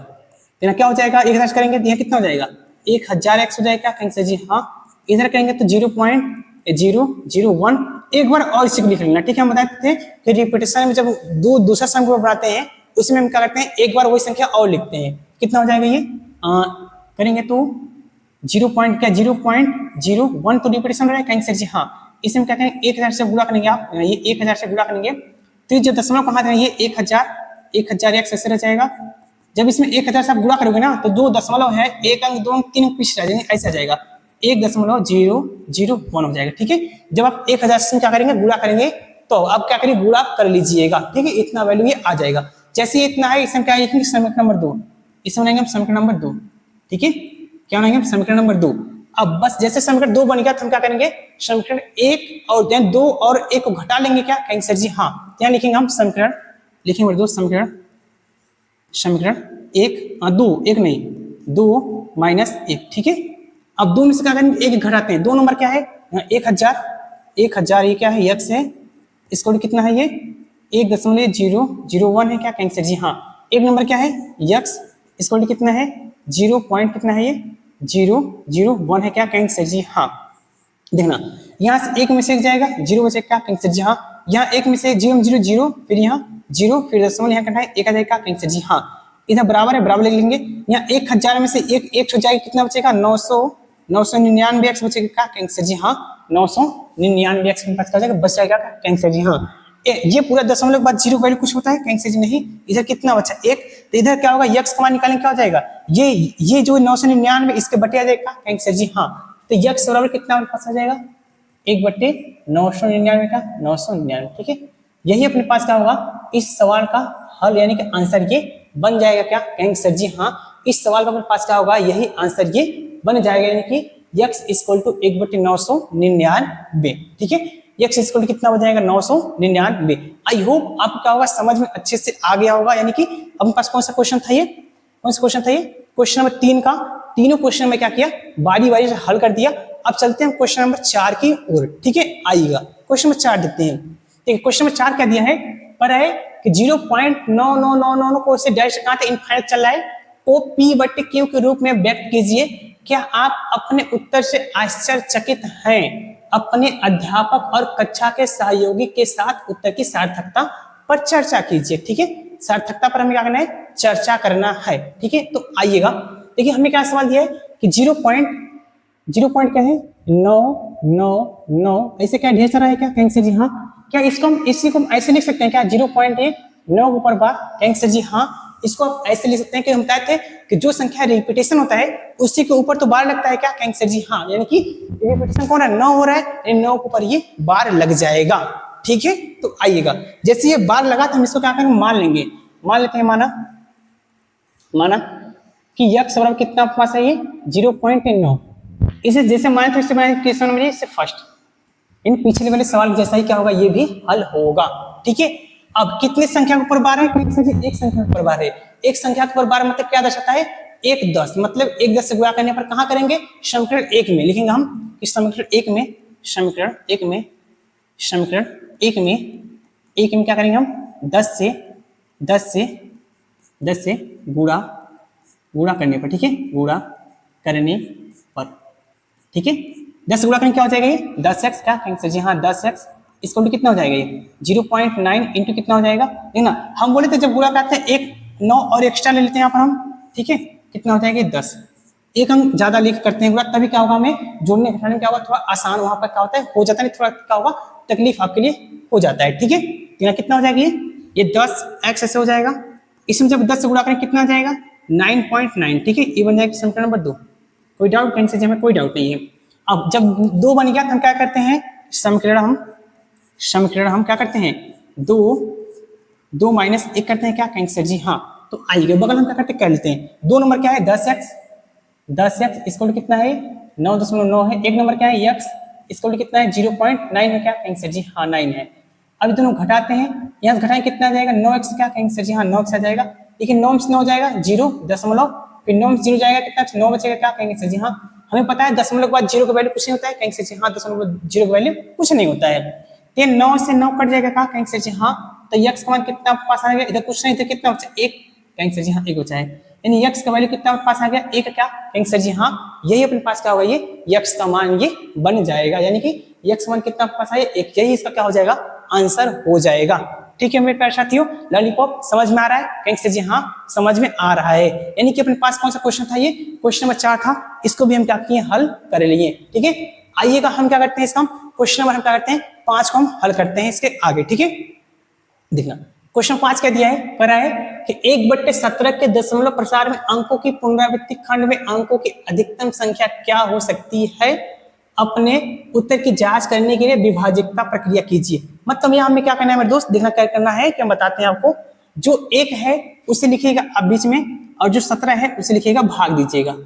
S1: तो क्या हो जाएगा, 1000 से करेंगे तो यहाँ कितना हो जाएगा 1000x हो जाएगा, क्या कहेंगे सर जी हाँ। इधर करेंगे तो 0.001 एक बार और इसी को लिख लेना, ठीक है। हम बताते थे कि रिपीटेशन में जब दूसरा संख्या बनाते हैं उसमें हम क्या करते हैं, एक बार वही संख्या और लिखते हैं। कितना हो जाएगा ये करेंगे तो 0.01 तो रिपीटेशन रहा है, कहेंगे सर जी हाँ। इसमें क्या करेंगे 1000 से गुणा करेंगे, आप ये 1000 से गुणा करेंगे तो जो दशमलव कहाँ देंगे ये 1000 ऐसे रह जाएगा। जब इसमें 1000 से आप गुणा करोगे ना तो 2 दशमलव है, 1 अंक 2 अंक 3 अंक पीछे रह जाएंगे, ऐसा जाएगा 1.001 हो जाएगा, ठीक है। जब आप 1000 से क्या करेंगे गुणा करेंगे तो अब क्या करेंगे गुणा कर लीजिएगा, ठीक है, इतना वैल्यू ये आ जाएगा। जैसे ये इतना है इसमें क्या लिखेंगे समीकरण नंबर 2, इसमें बनाएंगे हम समीकरण नंबर 2, ठीक है। क्या बनाएंगे हम समीकरण नंबर 2। अब बस जैसे समीकरण 2 बन गया तो हम क्या करेंगे समीकरण 1 और 2 और 1 को घटा लेंगे, क्या कहेंगे सर जी हाँ। क्या लिखेंगे हम समीकरण, लिखेंगे 2 समीकरण 2 माइनस 1, ठीक है। अब 2 में से क्या करेंगे 1 घटाते हैं, 2 नंबर क्या है 1000 ये क्या है x है, इसको कितना है ये 1.001 है, क्या कहेंगे सर जी हाँ। एक नंबर क्या है x, इसको कितना है 0 पॉइंट कितना है ये 001 है, क्या कहेंगे सर जी हाँ। देखना यहाँ से 1 में से 1 जाएगा 0 में से क्या कहेंगे सर जी हाँ। यहाँ 1 में से 0 0 फिर यहाँ 0 फिर दशमलव यहाँ करना है 1 आ जाएगा, क्या कहेंगे सर जी हाँ। इधर बराबर है, बराबर लिख लेंगे। यहाँ 1000 में से 1 हो जाएगा, कितना बचेगा 999 x बचेगा, क्या कहेंगे सर जी हाँ 999 x के पास क्या जाएगा बच जाएगा, क्या कहेंगे सर जी हाँ। ये पूरा दशमलव के बाद 0 वैल्यू कुछ होता है, कहेंगे सर जी नहीं। इधर कितना बचा 1, तो इधर क्या होगा x का मान निकालेंगे क्या हो जाएगा ये जो 999 इसके बटे आ जाएगा, कहेंगे सर जी हाँ। तो x बराबर कितना हमारे पास आ जाएगा 1/999 का 999, ठीक है। यही अपने पास क्या होगा इस सवाल का हल, यानी कि आंसर ये बन जाएगा, क्या कहेंगे सर जी हाँ। इस सवाल का अपने पास क्या होगा यही आंसर ये बन जाएगा, यानी कि x = 1/999, ठीक है। x = कितना हो जाएगा 999। आई होप आपको क्या होगा समझ में अच्छे से आ गया होगा। यानी कि अपने पास कौन सा क्वेश्चन था ये, कौन सा क्वेश्चन था ये, क्वेश्चन नंबर 3 का। तीनों क्वेश्चन में क्या किया बारी बारी से हल कर दिया। अब चलते हैं क्वेश्चन नंबर 4 की ओर, ठीक है। आइएगा क्वेश्चन नंबर 4 देखते हैं, ठीक है। क्वेश्चन नंबर 4 क्या दिया है, पर है कि 0.9999 को से डायरेक्ट कहां तक इनफाइनाइट चल रहा है को p/q के रूप में व्यक्त कीजिए। क्या आप अपने उत्तर से आश्चर्यचकित हैं? अपने अध्यापक और कक्षा के सहयोगी के साथ उत्तर की सार्थकता पर चर्चा कीजिए, ठीक है। सार्थकता पर हमें क्या करना है चर्चा करना है, ठीक है। तो आइएगा देखिए हमें क्या सवाल दिया है कि 0 पॉइंट क्या है 999 ऐसे क्या ढेर सारा है, क्या कहेंगे सर जी हाँ। क्या इसी को हम ऐसे लिख सकते हैं क्या 0.9 ऊपर बार, कहेंगे सर जी हाँ। इसको आप ऐसे लिख सकते हैं कि हम बताते थे कि जो संख्या रिपीटेशन होता है उसी के ऊपर तो बार लगता है, क्या कहेंगे सर जी हाँ। यानी कि रिपीटेशन कौन है 9 हो रहा है, 9 के ऊपर ये बार लग जाएगा, ठीक है। तो आइएगा जैसे ये बार लगा तो हम इसको क्या करेंगे मान लेंगे, मान लेते हैं माना कि x बराबर कितना पास है ये 0.9। इसे जैसे माने तो इससे माने क्वेश्चन नंबर इससे फर्स्ट इन पिछले वाले सवाल जैसा ही क्या होगा ये भी हल होगा, ठीक है। अब कितनी संख्या के ऊपर बार है, एक संख्या के ऊपर बार है। एक संख्या के ऊपर बार मतलब क्या दर्शाता है 1 10, मतलब 1 10 से गुणा करने पर कहां करेंगे समीकरण 1 में लिखेंगे हम। इस समीकरण 1 में क्या करेंगे हम 10 से गुणा करने पर, ठीक है, गुणा करने पर, ठीक है। 10 से गुणा करने क्या हो जाएगा ये 10x, क्या कहेंगे सर जी हाँ 10x इसको कितना हो जाएगा ये 0.9 इंटू कितना हो जाएगा, देखना हम बोले थे जब गुणा करते हैं 1 9 और एक्स्ट्रा ले लेते हैं यहाँ पर हम, ठीक है। कितना हो जाएगा 10, एक अंक ज्यादा लिख करते हैं गुणा, तभी क्या होगा हमें जोड़ने घटाने क्या होगा थोड़ा आसान वहां पर क्या होता है हो जाता है, थोड़ा क्या होगा तकलीफ आपके लिए हो जाता है, ठीक है। कितना हो जाएगा ये 10x ऐसे हो जाएगा। इसमें जब 10 से गुणा करें कितना आ जाएगा 9.9, ठीक है। ये बन जाएगा समीकरण नंबर 2। कोई डाउट कहीं से हमें कोई डाउट नहीं है। अब जब 2 बन गया तो हम क्या करते हैं समीकरण हम क्या करते हैं 2 माइनस 1 करते हैं, क्या कहेंगे सर जी हाँ। तो आइए बगल हम क्या करते कर लेते हैं 2 नंबर क्या है 10x 10x इक्वल टू कितना है 9.9 है। एक नंबर क्या है x इक्वल टू कितना है 0.9 है क्या कहेंगे सर जी हाँ 9 है। अब दोनों घटाते हैं, यहाँ से घटाएं कितना आ जाएगा 9x क्या कहेंगे सर जी हाँ 9x आ जाएगा। देखिए 9 से 9 हो जाएगा 0 दशमलव, फिर 9 से 0 जाएगा कितना 9 बचेगा क्या कहेंगे सर जी हाँ। हमें पता है दशमलव के बाद 0 का वैल्यू कुछ नहीं होता है कहेंगे सर जी हाँ, दशमलव 0 का वैल्यू कुछ नहीं होता है। तो ये 9 से 9 कट जाएगा क्या कहेंगे सर जी हाँ। तो x का मान कितना पास आ गया, इधर कुछ नहीं था कितना बचा 1 कहेंगे सर जी हाँ 1 बचा है, यानी x का वैल्यू कितना पास आ गया 1 क्या कहेंगे सर जी हाँ। यही अपने पास क्या होगा ये x का मान ये बन जाएगा, यानी कि x मान कितना पास आया 1, यही इसका क्या हो जाएगा आंसर हो जाएगा। ठीक है मेरे प्यारे साथियों, लॉलीपॉप समझ में आ रहा है कहेंगे सर जी हाँ समझ में आ रहा है। यानी कि अपने पास कौन सा क्वेश्चन था, ये क्वेश्चन नंबर 4 था, इसको भी हम क्या किए हल कर लिए। ठीक है आइएगा हम क्या करते हैं इसका क्वेश्चन नंबर हम क्या करते हैं 5 को हम हल करते हैं इसके आगे। ठीक है देखना क्वेश्चन 5 क्या दिया है, करा है कि 1/17 के दशमलव प्रसार में अंकों की पुनरावृत्ति खंड में अंकों की अधिकतम संख्या क्या हो सकती है, अपने उत्तर की जांच करने के लिए विभाजकता प्रक्रिया कीजिए। मतलब यहाँ हमें क्या करना है मेरे दोस्त, देखना क्या करना है कि हम बताते हैं आपको। जो 1 है उसे लिखिएगा आप बीच में, और जो 17 है उसे लिखिएगा भाग दीजिएगा।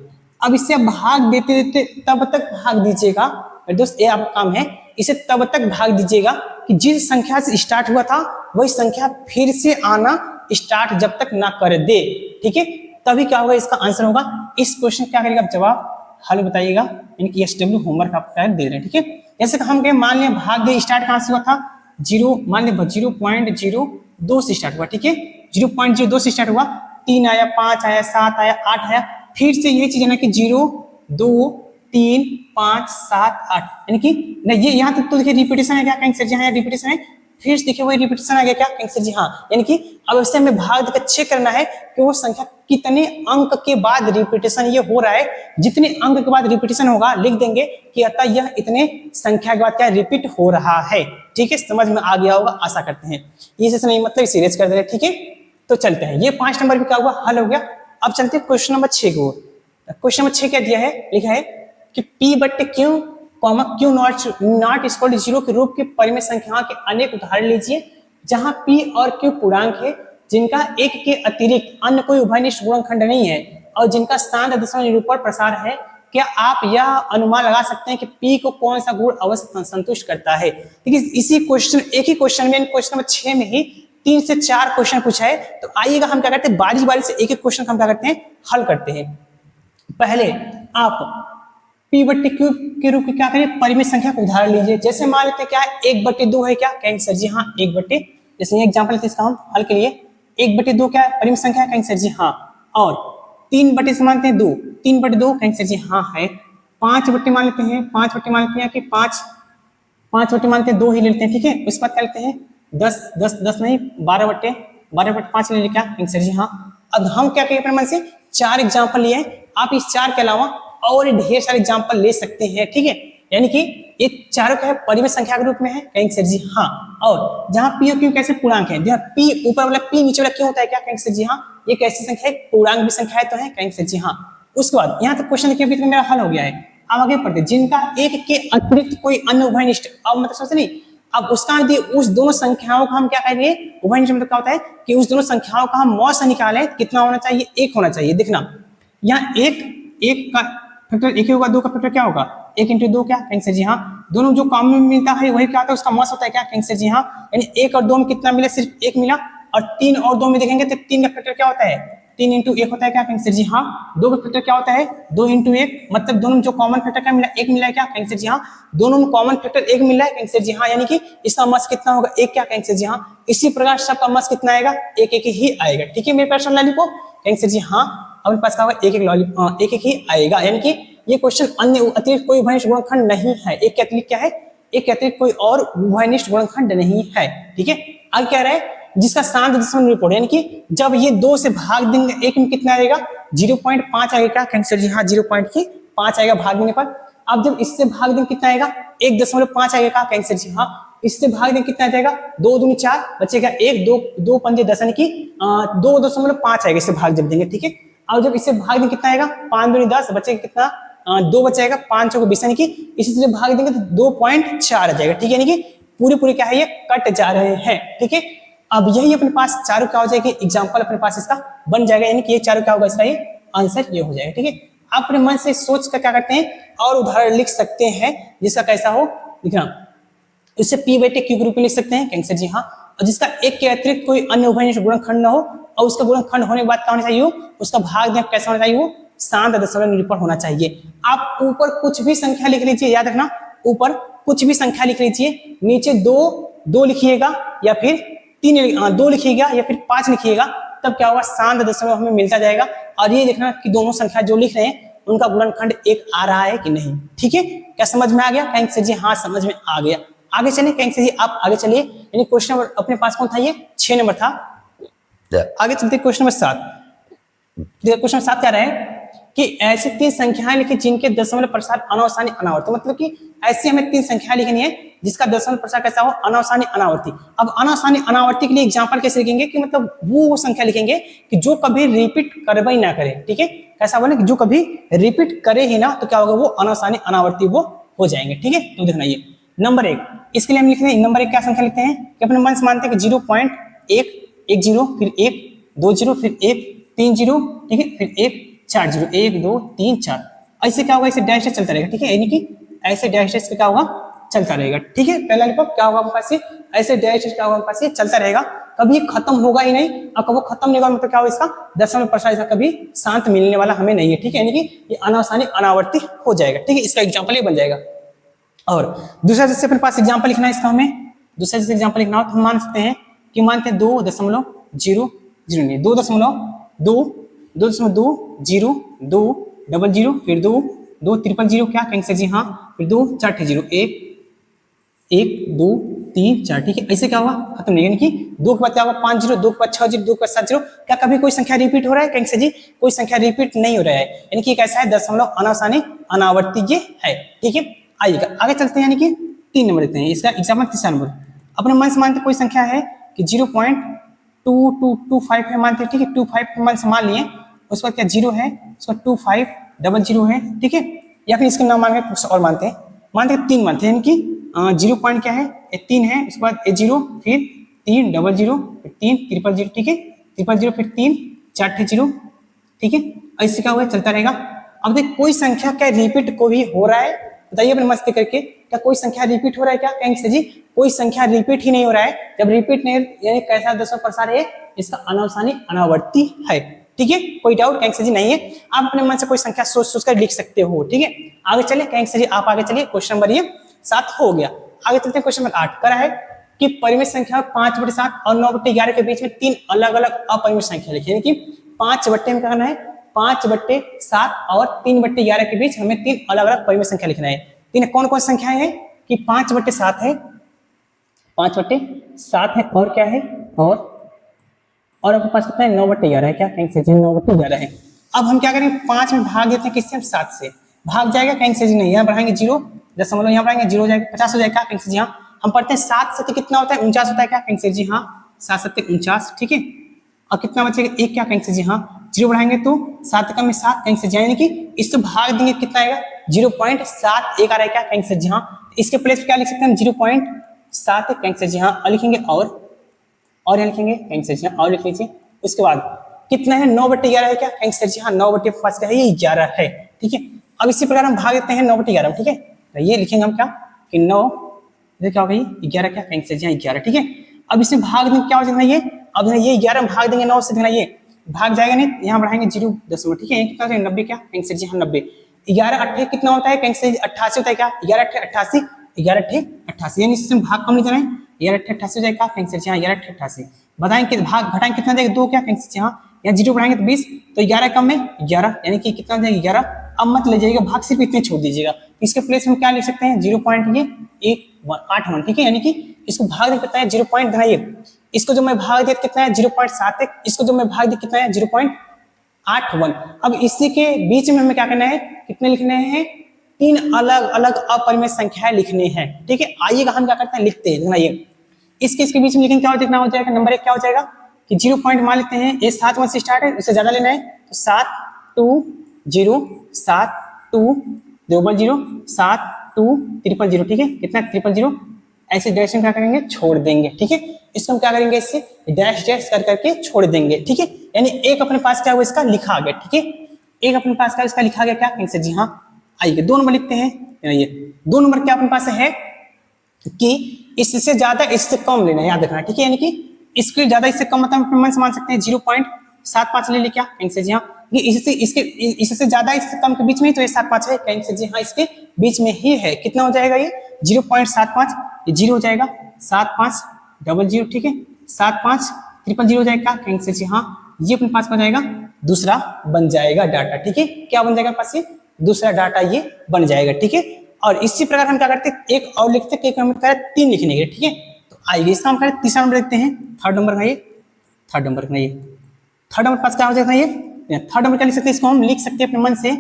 S1: अब इसे आप भाग देते देते तब तक भाग दीजिएगा मेरे दोस्त, ये आपका काम है, इसे तब तक भाग दीजिएगा कि जिस संख्या से स्टार्ट हुआ था वही संख्या फिर से आना स्टार्ट जब तक ना कर दे। ठीक है तभी क्या होगा इसका आंसर होगा। इस क्वेश्चन क्या करेगा आप जवाब हल बताइएगा, इनकी SW होमवर्क आपका दे रहे हैं। ठीक है जैसे हम कहें मान लिया भाग दे स्टार्ट कहां से हुआ था 0, मान लिया 0.02 से स्टार्ट हुआ। ठीक है 0.02 से स्टार्ट हुआ, 3 आया 5 आया 7 आया 8 आया, फिर से ये चीज है ना कि 0 2 3 5 7 8, यानी कि नहीं ये यहाँ तक तो देखिए रिपीटेशन है क्या कहेंगे सर जी हाँ रिपीटेशन है, फिर से देखिए वही रिपीटेशन आ गया क्या कहेंगे सर जी हाँ। यानी कि अब इससे हमें भाग देकर चेक करना है कि वो संख्या कितने अंक के बाद रिपीटेशन ये हो रहा है। जितने अंक के बाद रिपीटेशन होगा लिख देंगे कि अतः यह इतने संख्या के बाद क्या रिपीट हो रहा है। ठीक है समझ में आ गया होगा आशा करते हैं, ये से नहीं मतलब सीरियस कर दे रहे। ठीक है तो चलते हैं, ये 5 नंबर भी क्या हुआ हल हो गया। अब चलते हैं क्वेश्चन नंबर 6 को। क्वेश्चन नंबर 6 क्या दिया है, लिखा है कि P/Q, Q not equal to 0 के रूप के परिमेय संख्याओं के अनेक उदाहरण लीजिए जहां P और Q पूर्णांक है जिनका 1 के अतिरिक्त अन्य कोई उभयनिष्ठ गुणनखंड नहीं है और जिनका शांत दशमलव निरूपण प्रसार है। क्या आप यह अनुमान लगा सकते हैं कि P को कौन सा गुण अवश्य संतुष्ट करता है। देखिए इसी क्वेश्चन एक ही क्वेश्चन में क्वेश्चन नंबर 6 में ही 3 से 4 क्वेश्चन पूछा है। तो आइएगा हम क्या करते हैं बारी बारी से एक एक क्वेश्चन हम क्या करते हैं हल करते हैं। पहले आप P/Q के रूप में क्या करें परिमेय संख्या को उदाहरण लीजिए। जैसे मान लेते हैं क्या है 1/2 है क्या कहेंगे सर जी हाँ 1/, जैसे एग्जांपल लेते हैं इसका हम हल के लिए 1/2 क्या है परिमेय संख्या है कहेंगे सर जी हाँ, और 3/, से मानते हैं 2 3/2 कहेंगे सर जी हाँ है, 5/, मान लेते हैं 5/, मान लेते हैं कि 5/, मानते हैं 2 ही ले लेते हैं। ठीक है उसके बाद क्या लेते हैं 10 नहीं 12/5 ले लें क्या कहेंगे सर जी हाँ। अब हम क्या कहें अपने मन से 4 एग्जाम्पल लिए, आप इस 4 के अलावा और ढेर सारे एग्जाम्पल ले सकते हैं। ठीक है यानी कि ये चारों क्या है परिमेय संख्या के रूप में है कहेंगे सर जी हाँ, और जहां P और Q कैसे पूर्णांक है, जहां P ऊपर वाला P नीचे वाला क्यों होता है क्या कहेंगे सर जी हाँ, ये कैसी संख्या है पूर्णांक भी संख्या है तो है कहेंगे सर जी हाँ। उसके बाद यहाँ तक क्वेश्चन देखिए अभी तक मेरा हल हो गया है। अब आगे पढ़ते जिनका 1 के अतिरिक्त कोई अन्य उभयनिष्ठ, अब मतलब सोचते नहीं अब उसका उस दोनों संख्याओं का हम क्या करेंगे उभयनिष्ठ मतलब क्या होता है कि उस दोनों संख्याओं का हम मौसा निकालें कितना होना चाहिए 1 होना चाहिए। देखना यहाँ एक का फैक्टर 1 होगा, 2 का फैक्टर क्या होगा 1 × 2 क्या कहेंगे सर जी हाँ, दोनों जो कॉमन मिलता है वही क्या होता है उसका मौसा होता है क्या कहेंगे सर जी हाँ। यानी 1 और 2 में कितना मिला सिर्फ 1 मिला, और 3 और 2 में देखेंगे तो 3 का फैक्टर क्या होता है 3 × 1 होता है क्या कहेंगे सर जी हाँ। 2 का फैक्टर क्या होता है 2 × 1, मतलब दोनों जो कॉमन फैक्टर क्या मिला 1 मिला है क्या कहेंगे सर जी हाँ, दोनों में कॉमन फैक्टर 1 मिला है कहेंगे सर जी हाँ, यानी कि इसका मस कितना होगा 1 क्या कहेंगे सर जी हाँ। इसी प्रकार सबका मस कितना आएगा 1 ही आएगा। ठीक है मेरे पर्सनल लॉलीपॉप कहेंगे सर जी हाँ, अपने पास क्या होगा 1 ही आएगा। यानी कि ये क्वेश्चन अन्य अतिरिक्त कोई उभयनिष्ठ गुणनखंड नहीं है, एक के अतिरिक्त क्या है एक के अतिरिक्त कोई और उभयनिष्ठ गुणनखंड नहीं है। ठीक है अब क्या रहा है जिसका शांत दशमलव निरूपण, यानी कि जब ये 2 से भाग देंगे 1 में कितना आएगा 0.5 आएगा क्या कहेंगे सर जी हाँ 0.5 आएगा भाग देने पर। अब जब इससे भाग देंगे कितना आएगा 1.5 आएगा क्या कहेंगे सर जी हाँ, इससे भाग देंगे कितना आ जाएगा 2 दूनी 4 बचेगा 1 2 पंजे 10 यानी कि 2.5 आएगा इससे भाग जब देंगे। ठीक है अब जब इससे भाग देंगे कितना आएगा 5 दूनी 10 बचेगा कितना 2 बचेगा 5 को 20 यानी कि इसी से भाग देंगे तो 2.4 आ जाएगा। ठीक है यानी कि पूरे क्या है ये कट जा रहे हैं। ठीक है अब यही अपने पास चारों क्या हो जाएगा एग्जांपल अपने पास इसका बन जाएगा, यानी कि ये चारों क्या होगा इसका ये आंसर ये हो जाएगा। ठीक है आप अपने मन से सोच कर क्या करते हैं और उदाहरण लिख सकते हैं जिसका कैसा हो लिखना। इससे p बटे q के रूप में लिख सकते हैं कैंसर जी हाँ, और जिसका एक के अतिरिक्त कोई अन्य उभयनिष्ठ गुणनखंड न हो और उसका गुणनखंड होने के बाद क्या होना चाहिए, उसका भाग कैसा होना चाहिए, वो शांत दशमलव निरूपण होना चाहिए। आप ऊपर कुछ भी संख्या लिख लीजिए, याद रखना ऊपर कुछ भी संख्या लिख लीजिए, नीचे दो लिखिएगा या फिर दो लिखिएगा या फिर 5 लिखिएगा, तब क्या होगा शांत दशमलव हमें मिलता जाएगा। और ये देखना कि दोनों संख्या जो लिख रहे हैं उनका गुणनखंड एक आ रहा है कि नहीं। ठीक है, क्या समझ में आ गया कैंसर जी? हाँ समझ में आ गया। आगे चलिए कैंसर जी, आप आगे चलिए। यानी क्वेश्चन नंबर अपने पास कौन था, ये 6 नंबर था। आगे चलते क्वेश्चन नंबर 7। क्वेश्चन नंबर 7 क्या रहा है कि ऐसी 3 संख्याएं लिखी जिनके दशमलव प्रसार अनावसानी अनावर्ती, मतलब कि ऐसी हमें 3 संख्या लिखनी है जिसका दशमलव प्रसार कैसा हो, अनावसानी अनावर्ती। अब अनावसानी अनावर्ती के लिए एग्जांपल कैसे लिखेंगे कि मतलब वो संख्या लिखेंगे कि जो कभी रिपीट करे ही ना करे। ठीक है, कैसा बोले कि जो कभी रिपीट करे ही ना, तो क्या होगा, वो अनावसानी अनावर्ती वो हो जाएंगे। ठीक है, तो देखना ये नंबर 1, इसके लिए हम लिखते हैं नंबर 1 क्या संख्या लिखते हैं कि अपने मन से मानते हैं कि 0.1 1 0 फिर 1 2 0 फिर 1 3 0, ठीक है, फिर 1 4 0 1 2 3 4, ऐसे क्या होगा, ऐसे डैश डैश चलता रहेगा। ठीक है, यानी कि ऐसे डैश डैश क्या होगा, चलता रहेगा। ठीक है, पहला लिखो क्या होगा हमारे पास, ऐसे डैश डैश क्या होगा हमारे पास, चलता रहेगा, कभी खत्म होगा ही नहीं। और कब वो खत्म नहीं होगा मतलब क्या होगा, इसका दशमलव प्रसार इसका कभी शांत मिलने वाला हमें नहीं है। ठीक है, यानी कि ये अनावसानी अनावर्ती हो जाएगा। ठीक है, इसका एग्जाम्पल ये बन जाएगा। और दूसरा जैसे अपने पास एग्जाम्पल लिखना है इसका, हमें दूसरा जैसे एग्जाम्पल लिखना हो तो हम मान सकते हैं कि मानते हैं 2.0 नहीं 2.2 0 2 डबल 0 फिर 2 2 ट्रिपल 0 क्या कैंसर जी हाँ, फिर 2 4 0 1 1 2 3 4। ठीक है, ऐसे क्या होगा, खत्म नहीं, यानी कि 2 के बाद क्या होगा 5 0, 2 के बाद 6 0, 2 के बाद 7 0। क्या कभी कोई संख्या रिपीट हो रहा है कैंसर जी? कोई संख्या रिपीट नहीं हो रहा है, यानी कि कैसा है, दशमलव अनावसानी अनावर्ती ये है। ठीक है, आइएगा आगे चलते हैं, यानी कि 3 नंबर देते हैं इसका एग्जाम्पल। तीसरा नंबर अपने मन से मानते कोई संख्या है कि 0.2225 है मानते हैं। ठीक है, 25 मन से मान लिए, उसके बाद क्या 0 है, उसका 25 डबल 0 है। ठीक है, या फिर इसके नाम मान के कुछ और मानते हैं 3 मानते हैं, यानी कि 0 पॉइंट क्या है, 3 है, उसके बाद 0 फिर 3 डबल 0 फिर 3 ट्रिपल 0। ठीक है, ट्रिपल 0 फिर 3 4 0। ठीक है, ऐसे क्या हुआ चलता रहेगा। अब देखिए कोई संख्या क्या रिपीट को भी हो रहा है, बताइए अपने मस्ती करके, क्या कोई संख्या रिपीट हो रहा है क्या कैंसर जी? कोई संख्या रिपीट ही नहीं हो रहा है। जब रिपीट नहीं, यानी कैसा दशमलव प्रसार है, इसका अनावसानी अनावर्ती है। ठीक है, कोई डाउट कैंसर जी नहीं है। आप अपने मन से कोई संख्या सोच सोच कर लिख सकते हो। ठीक है, आगे चले कैंसर जी, आप आगे चलिए। क्वेश्चन नंबर ये 7 हो गया। आगे चलते हैं क्वेश्चन नंबर 8 करा है कि परिमित संख्या 5/7 और 9/11 के बीच में 3 अलग अलग अपरिमित संख्या लिखी, यानी कि 5 बट्टे में करना है 5/7 और 3/11 के बीच हमें 3 अलग अलग परिमित संख्या लिखना है। तीन कौन कौन संख्याएं हैं कि 5/7 है, 5/7 है, और क्या है, और आपके पास कितना है 9/11 है। क्या कैंसर जी 9/11 है। अब हम क्या करेंगे 5 में भाग देते हैं किससे, हम 7 से। भाग जाएगा कैंसर जी नहीं, यहाँ बढ़ाएंगे 0 दशमलव, यहाँ बढ़ाएंगे 0 हो जाएगा 50 हो जाएगा कैंसर जी हाँ। हम पढ़ते हैं 7 7 कितना होता है 49 होता है क्या कैंसर जी हाँ, 7 7 49। ठीक है, और कितना बचेगा 1 क्या कैंसर जी हाँ, 0 बढ़ाएंगे तो 7 कम में 7 कैंसर जी, यानी कि इससे भाग देंगे कितना आएगा 0.71 आ रहा है क्या कैंसर जी हाँ। इसके प्लेस पे क्या लिख सकते हैं 0.7 कैंसर जी हाँ, और लिखेंगे और यहाँ लिखेंगे कैंसर जी हाँ, और लिख लीजिए। उसके बाद कितना है 9/11 है क्या कैंसर जी हाँ, 9/5 है, ये 11 है। ठीक है, अब इसी प्रकार हम भाग देते हैं 9/11। ठीक है, तो ये लिखेंगे हम क्या कि 9 क्या होगा, ये 11 क्या कैंसर जी हाँ 11। ठीक है, अब इसमें भाग देंगे क्या हो जाएगा ये, अब ये 11 में भाग देंगे 9 से, देखना ये भाग जाएगा नहीं, यहाँ बढ़ाएंगे 0 दशमलव। ठीक है, कितना 90 क्या कैंसर जी हाँ 90। 11 8 कितना होता है कैंसर 88 होता है क्या, 11 8 88, 11 8 88, यानी इसमें भाग कम नहीं देना है, 11 8 88 हो जाएगा कैंसर जी हाँ 11 8 88। बताएंगे भाग घटाएंगे कितना देगा 2 क्या कैंसर जी हाँ, यहाँ 0 बढ़ाएंगे तो 20, तो 11 कम में 11, यानी कि कितना जाएगा 11। अब मत ले जाइएगा भाग, सिर्फ इतने छोड़ दीजिएगा। इसके प्लेस में क्या लिख सकते हैं 0.81। ठीक है, यानी कि इसको भाग दे कितना है 0 पॉइंट देना, ये इसको जो मैं भाग दिया कितना है 0.71, इसको जो मैं भाग दिया कितना है 0.81। अब इसी के बीच में हमें क्या करना है, कितने लिखने हैं 3 अलग अलग अपरिमित संख्याएं लिखने हैं। ठीक है, आइएगा हम क्या करते हैं लिखते हैं, देखना ये इसके बीच में लिखेंगे क्या देखना हो जाएगा, नंबर 1 क्या हो जाएगा कि 0 पॉइंट मान लेते हैं, ये 7 1 से स्टार्ट है, इससे ज्यादा लेना है तो 7 2 0 7 2 डबल 0 7 2 ट्रिपल 0। ठीक है, कितना ट्रिपल 0, ऐसे डैश क्या करेंगे छोड़ देंगे। ठीक है, इसको हम क्या करेंगे इससे डैश डैश कर करके छोड़ देंगे। ठीक है, यानी एक अपने पास क्या हुआ इसका लिखा आ गया। ठीक है, एक अपने पास का इसका लिखा गया क्या कहीं से, जी हाँ आइए 2 नंबर लिखते हैं। ये 2 नंबर क्या अपने पास है कि इससे ज्यादा इससे कम लेना है, याद रखना ठीक है, यानी कि इसके ज्यादा इससे कम मतलब अपने मन से मान सकते हैं 0.75 ले क्या कहीं से, जी हाँ ये इससे इसके इससे ज्यादा इससे कम के बीच में ही तो ये 75 है कहीं से, जी हाँ इसके बीच में ही है। कितना हो जाएगा ये 0.75, ये 0 हो जाएगा 7500 ठीक है, 75000 हो जाएगा कहीं से, जी हाँ ये अपने पास हो जाएगा दूसरा बन जाएगा डाटा। ठीक है, क्या बन जाएगा पास, ये दूसरा डाटा ये बन जाएगा। ठीक है, और इसी प्रकार हम क्या करते हैं एक और लिखते हैं, एक हम करें 3 लिखने के लिए। ठीक है, तो आइए इसका हम करें तीसरा नंबर लिखते हैं, थर्ड नंबर का ये, थर्ड नंबर का ये, थर्ड नंबर पास क्या हो जाता है ये, थर्ड नंबर क्या लिख सकते हैं, इसको हम लिख सकते हैं अपने मन से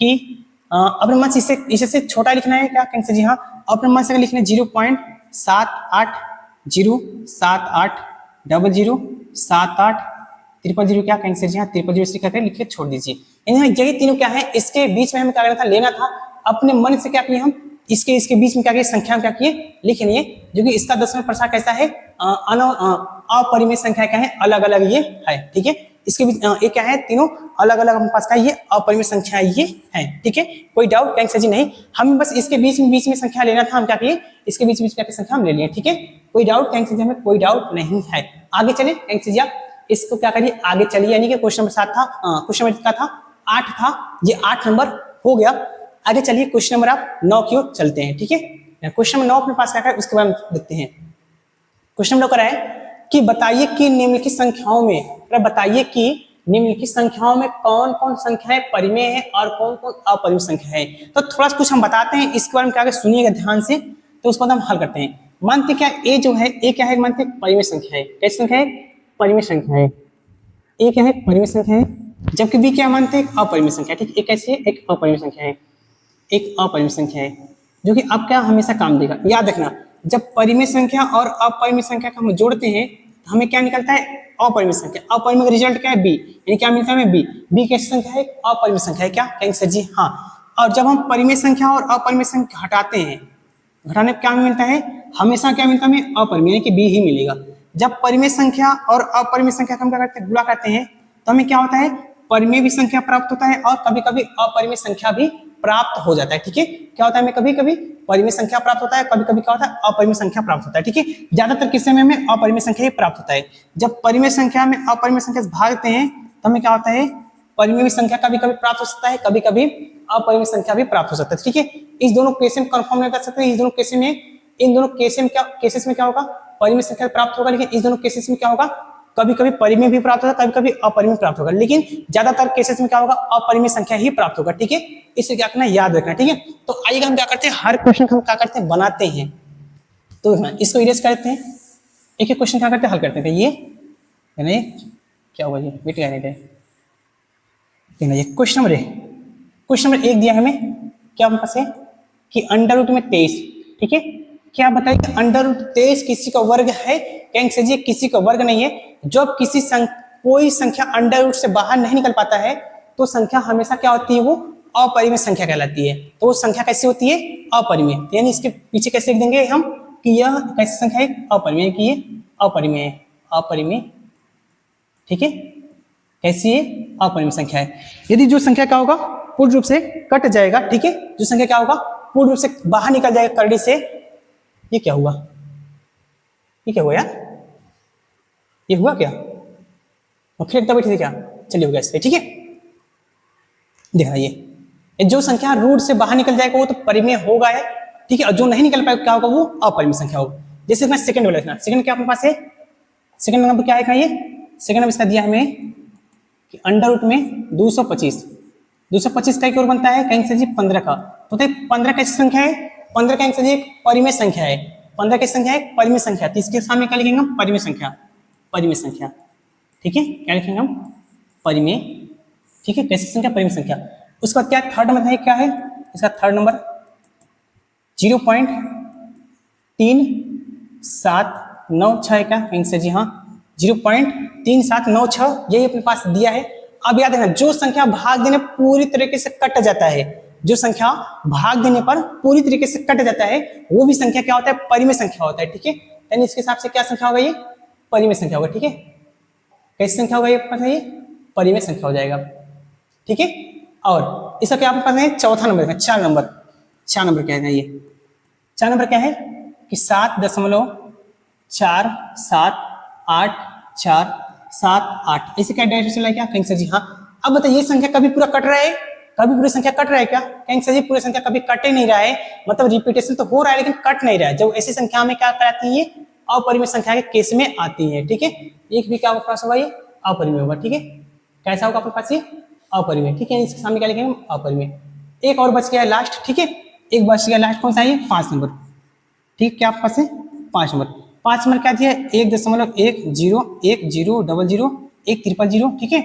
S1: कि अपने मन से इससे छोटा लिखना है क्या कहीं से, जी हाँ अपने मन से लिखना है 0.780780780078 क्या कहीं से, जी हाँ 000 से करके लिख के छोड़ दीजिए। यही तीनों क्या है, इसके बीच में हमें क्या करना था, लेना था अपने मन से, क्या किए हम इसके बीच में क्या किए, संख्या क्या किए लिख लिए, जो कि इसका 10वां प्रकार कैसा है, अपरिमेय संख्या क्या है, अलग अलग ये है। ठीक है, इसके बीच ये क्या है, तीनों अलग अलग हमारे पास का ये अपरिमेय संख्या ये है। ठीक है, कोई डाउट कहीं से जी नहीं, हम बस इसके बीच में संख्या लेना था, हम क्या किए इसके बीच क्या संख्या हम ले लिए। ठीक है, कोई डाउट कहीं से, हमें कोई डाउट नहीं है। आगे चले कहीं से, आप इसको क्या करिए आगे चलिए, यानी कि क्वेश्चन नंबर 7 था, क्वेश्चन नंबर का था 8 था, ये 8 नंबर हो गया। आगे चलिए क्वेश्चन नंबर आप 9 की ओर चलते हैं। ठीक है, क्वेश्चन नंबर 9 अपने पास क्या है उसके बारे में देखते हैं। क्वेश्चन नंबर है कि बताइए कि निम्नलिखित संख्याओं में, बताइए कि निम्नलिखित संख्याओं में कौन कौन संख्याएं परिमेय है और कौन कौन अपरिमेय संख्या है। तो थोड़ा सा कुछ हम बताते हैं इसके बारे में, क्या सुनिएगा ध्यान से, तो उसको हम हल करते हैं। मानते क्या ए जो है, ए क्या है, मानते परिमेय संख्या है, कैसी संख्या है, परिमेय संख्या है। ए क्या है, परिमेय संख्या है, जबकि बी क्या मानते हैं, अपरिमेय संख्या। ठीक, एक कैसी है, एक अपरिमेय संख्या है, एक अपरिमेय संख्या है, जो कि अब क्या हमेशा काम देगा। याद रखना, जब परिमेय संख्या और अपरिमेय संख्या को हम जोड़ते हैं तो हमें क्या निकलता है, अपरिमेय संख्या। अपरिमेय का रिजल्ट क्या है, बी, यानी क्या मिलता है हमें बी। बी कैसी संख्या है, अपरिमेय संख्या है, क्या कहेंगे सर जी हाँ। और जब हम परिमेय संख्या और अपरिमेय संख्या हटाते हैं, घटाने पर क्या मिलता है, हमेशा क्या मिलता है हमें, अपरिमेय, यानी कि बी ही मिलेगा। जब परिमेय संख्या और अपरिमेय संख्या हम क्या करते हैं, गुणा करते हैं, तो हमें क्या होता है, परिमेय भी संख्या प्राप्त होता है और कभी कभी अपरिमेय संख्या भी प्राप्त हो जाता है। ठीक है, क्या होता है, हमें कभी कभी परिमेय संख्या प्राप्त होता है, कभी कभी क्या होता है, अपरिमेय संख्या प्राप्त होता है। ठीक है, ज्यादातर किस्से में हमें अपरिमेय संख्या ही प्राप्त होता है। जब परिमेय संख्या में अपरिमेय संख्या से भागते हैं तो हमें क्या होता है, परिमेय संख्या कभी कभी प्राप्त हो सकता है, कभी कभी अपरिमेय संख्या भी प्राप्त हो सकता है। ठीक है, इस दोनों केस में कंफर्म नहीं कर सकते, इस दोनों केस में, इन दोनों केसेस में क्या होगा, परिमेय संख्या प्राप्त होगा, लेकिन इस दोनों केसेस में क्या होगा, कभी कभी परिमेय भी प्राप्त होगा, कभी कभी अपरिमेय प्राप्त होगा, लेकिन ज्यादातर केसेस में क्या होगा, अपरिमेय संख्या ही प्राप्त होगा। ठीक है, इसे क्या करना है, याद रखना। ठीक है, तो आइए हम क्या करते हैं, हर क्वेश्चन हम क्या करते हैं, बनाते हैं। तो इसको इरेज करते हैं, एक एक क्वेश्चन क्या करते हैं, हल करते हैं। ये नहीं क्या हुआ, ये मिट गया नहीं, ये क्वेश्चन नंबर 1 दिया हमें, क्या हमारे पास है कि अंडर रूट में 23। ठीक है, क्या बताइए, अंडर रूट 23 किसी का वर्ग है, कहेंगे सर जी किसी का वर्ग नहीं है। जब कोई संख्या अंडर रूट से बाहर नहीं निकल पाता है तो संख्या हमेशा क्या होती है, वो अपरिमेय संख्या कहलाती है। तो वो संख्या कैसी होती है, अपरिमेय। यानी इसके पीछे कैसे लिख देंगे हम कि यह कैसी संख्या है, अपरिमेय, कि ये अपरिमेय, अपरिमेय। ठीक है, कैसी है, अपरिमेय संख्या है। यदि जो संख्या क्या होगा, पूर्ण रूप से कट जाएगा। ठीक है, जो संख्या क्या होगा, पूर्ण रूप से बाहर निकल जाएगा करड़ी से। ये क्या हुआ, ये क्या हुआ यार, ये हुआ क्या, और फिर एकदम बैठी थी क्या, चलिए हो गया इससे। ठीक है, देखना ये जो संख्या रूट से बाहर निकल जाएगा वो तो परिमेय होगा है। ठीक है, और जो नहीं निकल पाएगा क्या होगा, वो अपरिमेय संख्या होगा। जैसे मैं सेकंड वाला देखना, सेकंड क्या अपने पास है, सेकंड नंबर क्या है, ये सेकंड नंबर इसका दिया हमें कि अंडर रूट में 225 का एक और बनता है, कहीं से जी 15 का। तो 15 कैसी संख्या है, 15 कहेंगे जी एक परिमेय संख्या है। 15 कैसी संख्या है, परिमेय संख्या। तो इसके सामने क्या लिखेंगे हम, परिमेय संख्या, परिमेय संख्या। ठीक है, क्या लिखेंगे हम, परिमेय। ठीक है, कैसी संख्या, परिमेय संख्या। उसके बाद क्या थर्ड नंबर है, क्या है इसका थर्ड नंबर, 0.3796 का, कहीं से जी हाँ 0.3796 यही अपने पास दिया है। अब याद रखना, जो संख्या भाग देने पूरी तरीके से कट जाता है, जो संख्या भाग देने पर पूरी तरीके से कट जाता है, वो भी संख्या क्या होता है, परिमेय संख्या होता है। ठीक है, यानी इसके हिसाब से क्या संख्या होगा, ये परिमेय संख्या होगा। ठीक है, कैसी संख्या होगा, ये पता है, ये परिमेय संख्या हो जाएगा। ठीक है, और इसका क्या आपके पास है, चौथा नंबर है, 4 नंबर। 4 नंबर क्या है ये, 4 नंबर क्या है कि 7.4784 ऐसे क्या डायरेक्शन चला है क्या, कहेंगे सर जी हाँ। अब बताइए संख्या कभी पूरा कट रहा है, कभी पूरी संख्या कट रहा है क्या, कहेंगे सर जी पूरी संख्या कभी कट ही नहीं रहा है, मतलब रिपीटेशन तो हो रहा है लेकिन कट नहीं रहा है। जब ऐसी संख्या में क्या कराती है, अपरिमेय संख्या के केस में आती है, ठीक है। एक भी क्या आपके पास होगा, ये अपरिमेय होगा, ठीक है। कैसा होगा आपके पास ये, अपरिमेय, ठीक है। इसके सामने क्या लिखेंगे, अपरिमेय। एक और बच गया लास्ट, ठीक है, एक बच गया लास्ट, कौन सा है, 5 नंबर, ठीक। क्या आपके पास है 5 नंबर। 5 नंबर क्या दिया, 1.10101000 ठीक है।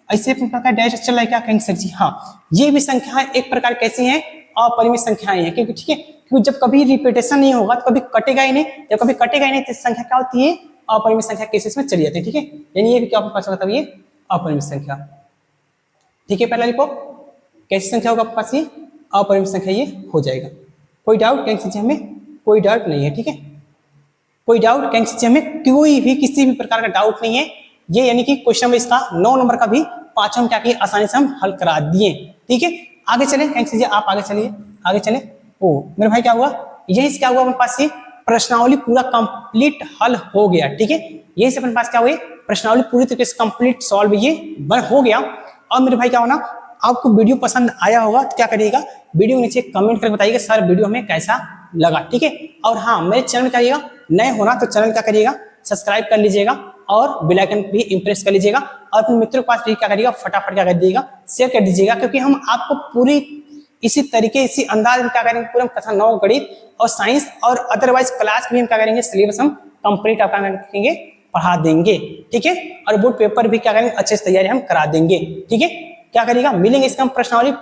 S1: ऐसे प्रकार डैश चल रहा है क्या, कहेंगे सर जी हाँ। ये भी संख्याएं एक प्रकार कैसी हैं, अपरिमित संख्याएं हैं, क्योंकि ठीक है, क्योंकि जब कभी रिपीटेशन नहीं होगा तो कभी कटेगा ही नहीं, जब कभी कटेगा ही नहीं तो संख्या क्या होती है, अपरिमित संख्या केसेस में चली जाती है, ठीक है। यानी ये भी क्या आपके पास होता है, ये अपरिमित संख्या, ठीक है। पहला लिखो कैसी संख्या होगा आपके पास, ये अपरिमित संख्या ये हो जाएगा। कोई डाउट, कहेंगे सर जी हमें कोई डाउट नहीं है, ठीक है। कोई डाउट, कहेंगे सर जी हमें कोई भी किसी भी प्रकार का डाउट नहीं है। ये यानी कि क्वेश्चन में इसका 9 नंबर का भी 5 हम क्या किए, आसानी से हम हल करा दिए, ठीक है। आगे चले, कहेंगे सर जी आप आगे चलिए, आगे चले। ओ मेरे भाई क्या हुआ, यही से क्या हुआ अपने पास, ये प्रश्नावली पूरा कंप्लीट हल हो गया, ठीक है। यही से अपने पास क्या हुई, प्रश्नावली पूरी तरीके से कंप्लीट सॉल्व ये हो गया। और मेरे भाई क्या होना, आपको वीडियो पसंद आया होगा तो क्या करिएगा, वीडियो नीचे कमेंट करके बताइएगा सर वीडियो हमें कैसा लगा, ठीक है। और हाँ मेरे चैनल क्या करिएगा, नए होना तो चैनल क्या करिएगा, सब्सक्राइब कर लीजिएगा और बेल आइकन भी इंप्रेस कर लीजिएगा। और अपने मित्रों के पास भी क्या करिएगा, फटाफट क्या कर दीजिएगा, शेयर कर दीजिएगा, क्योंकि हम आपको पूरी इसी तरीके इसी अंदाज में क्या करेंगे, पूरा कक्षा 9 गणित और साइंस और अदरवाइज क्लास भी हम क्या करेंगे, सिलेबस हम कंप्लीट आपका करेंगे, पढ़ा देंगे, ठीक है। और बोर्ड पेपर भी क्या करेंगे, अच्छे से तैयारी हम करा देंगे, ठीक है। क्या करिएगा, मिलेंगे इसका हम प्रश्नावली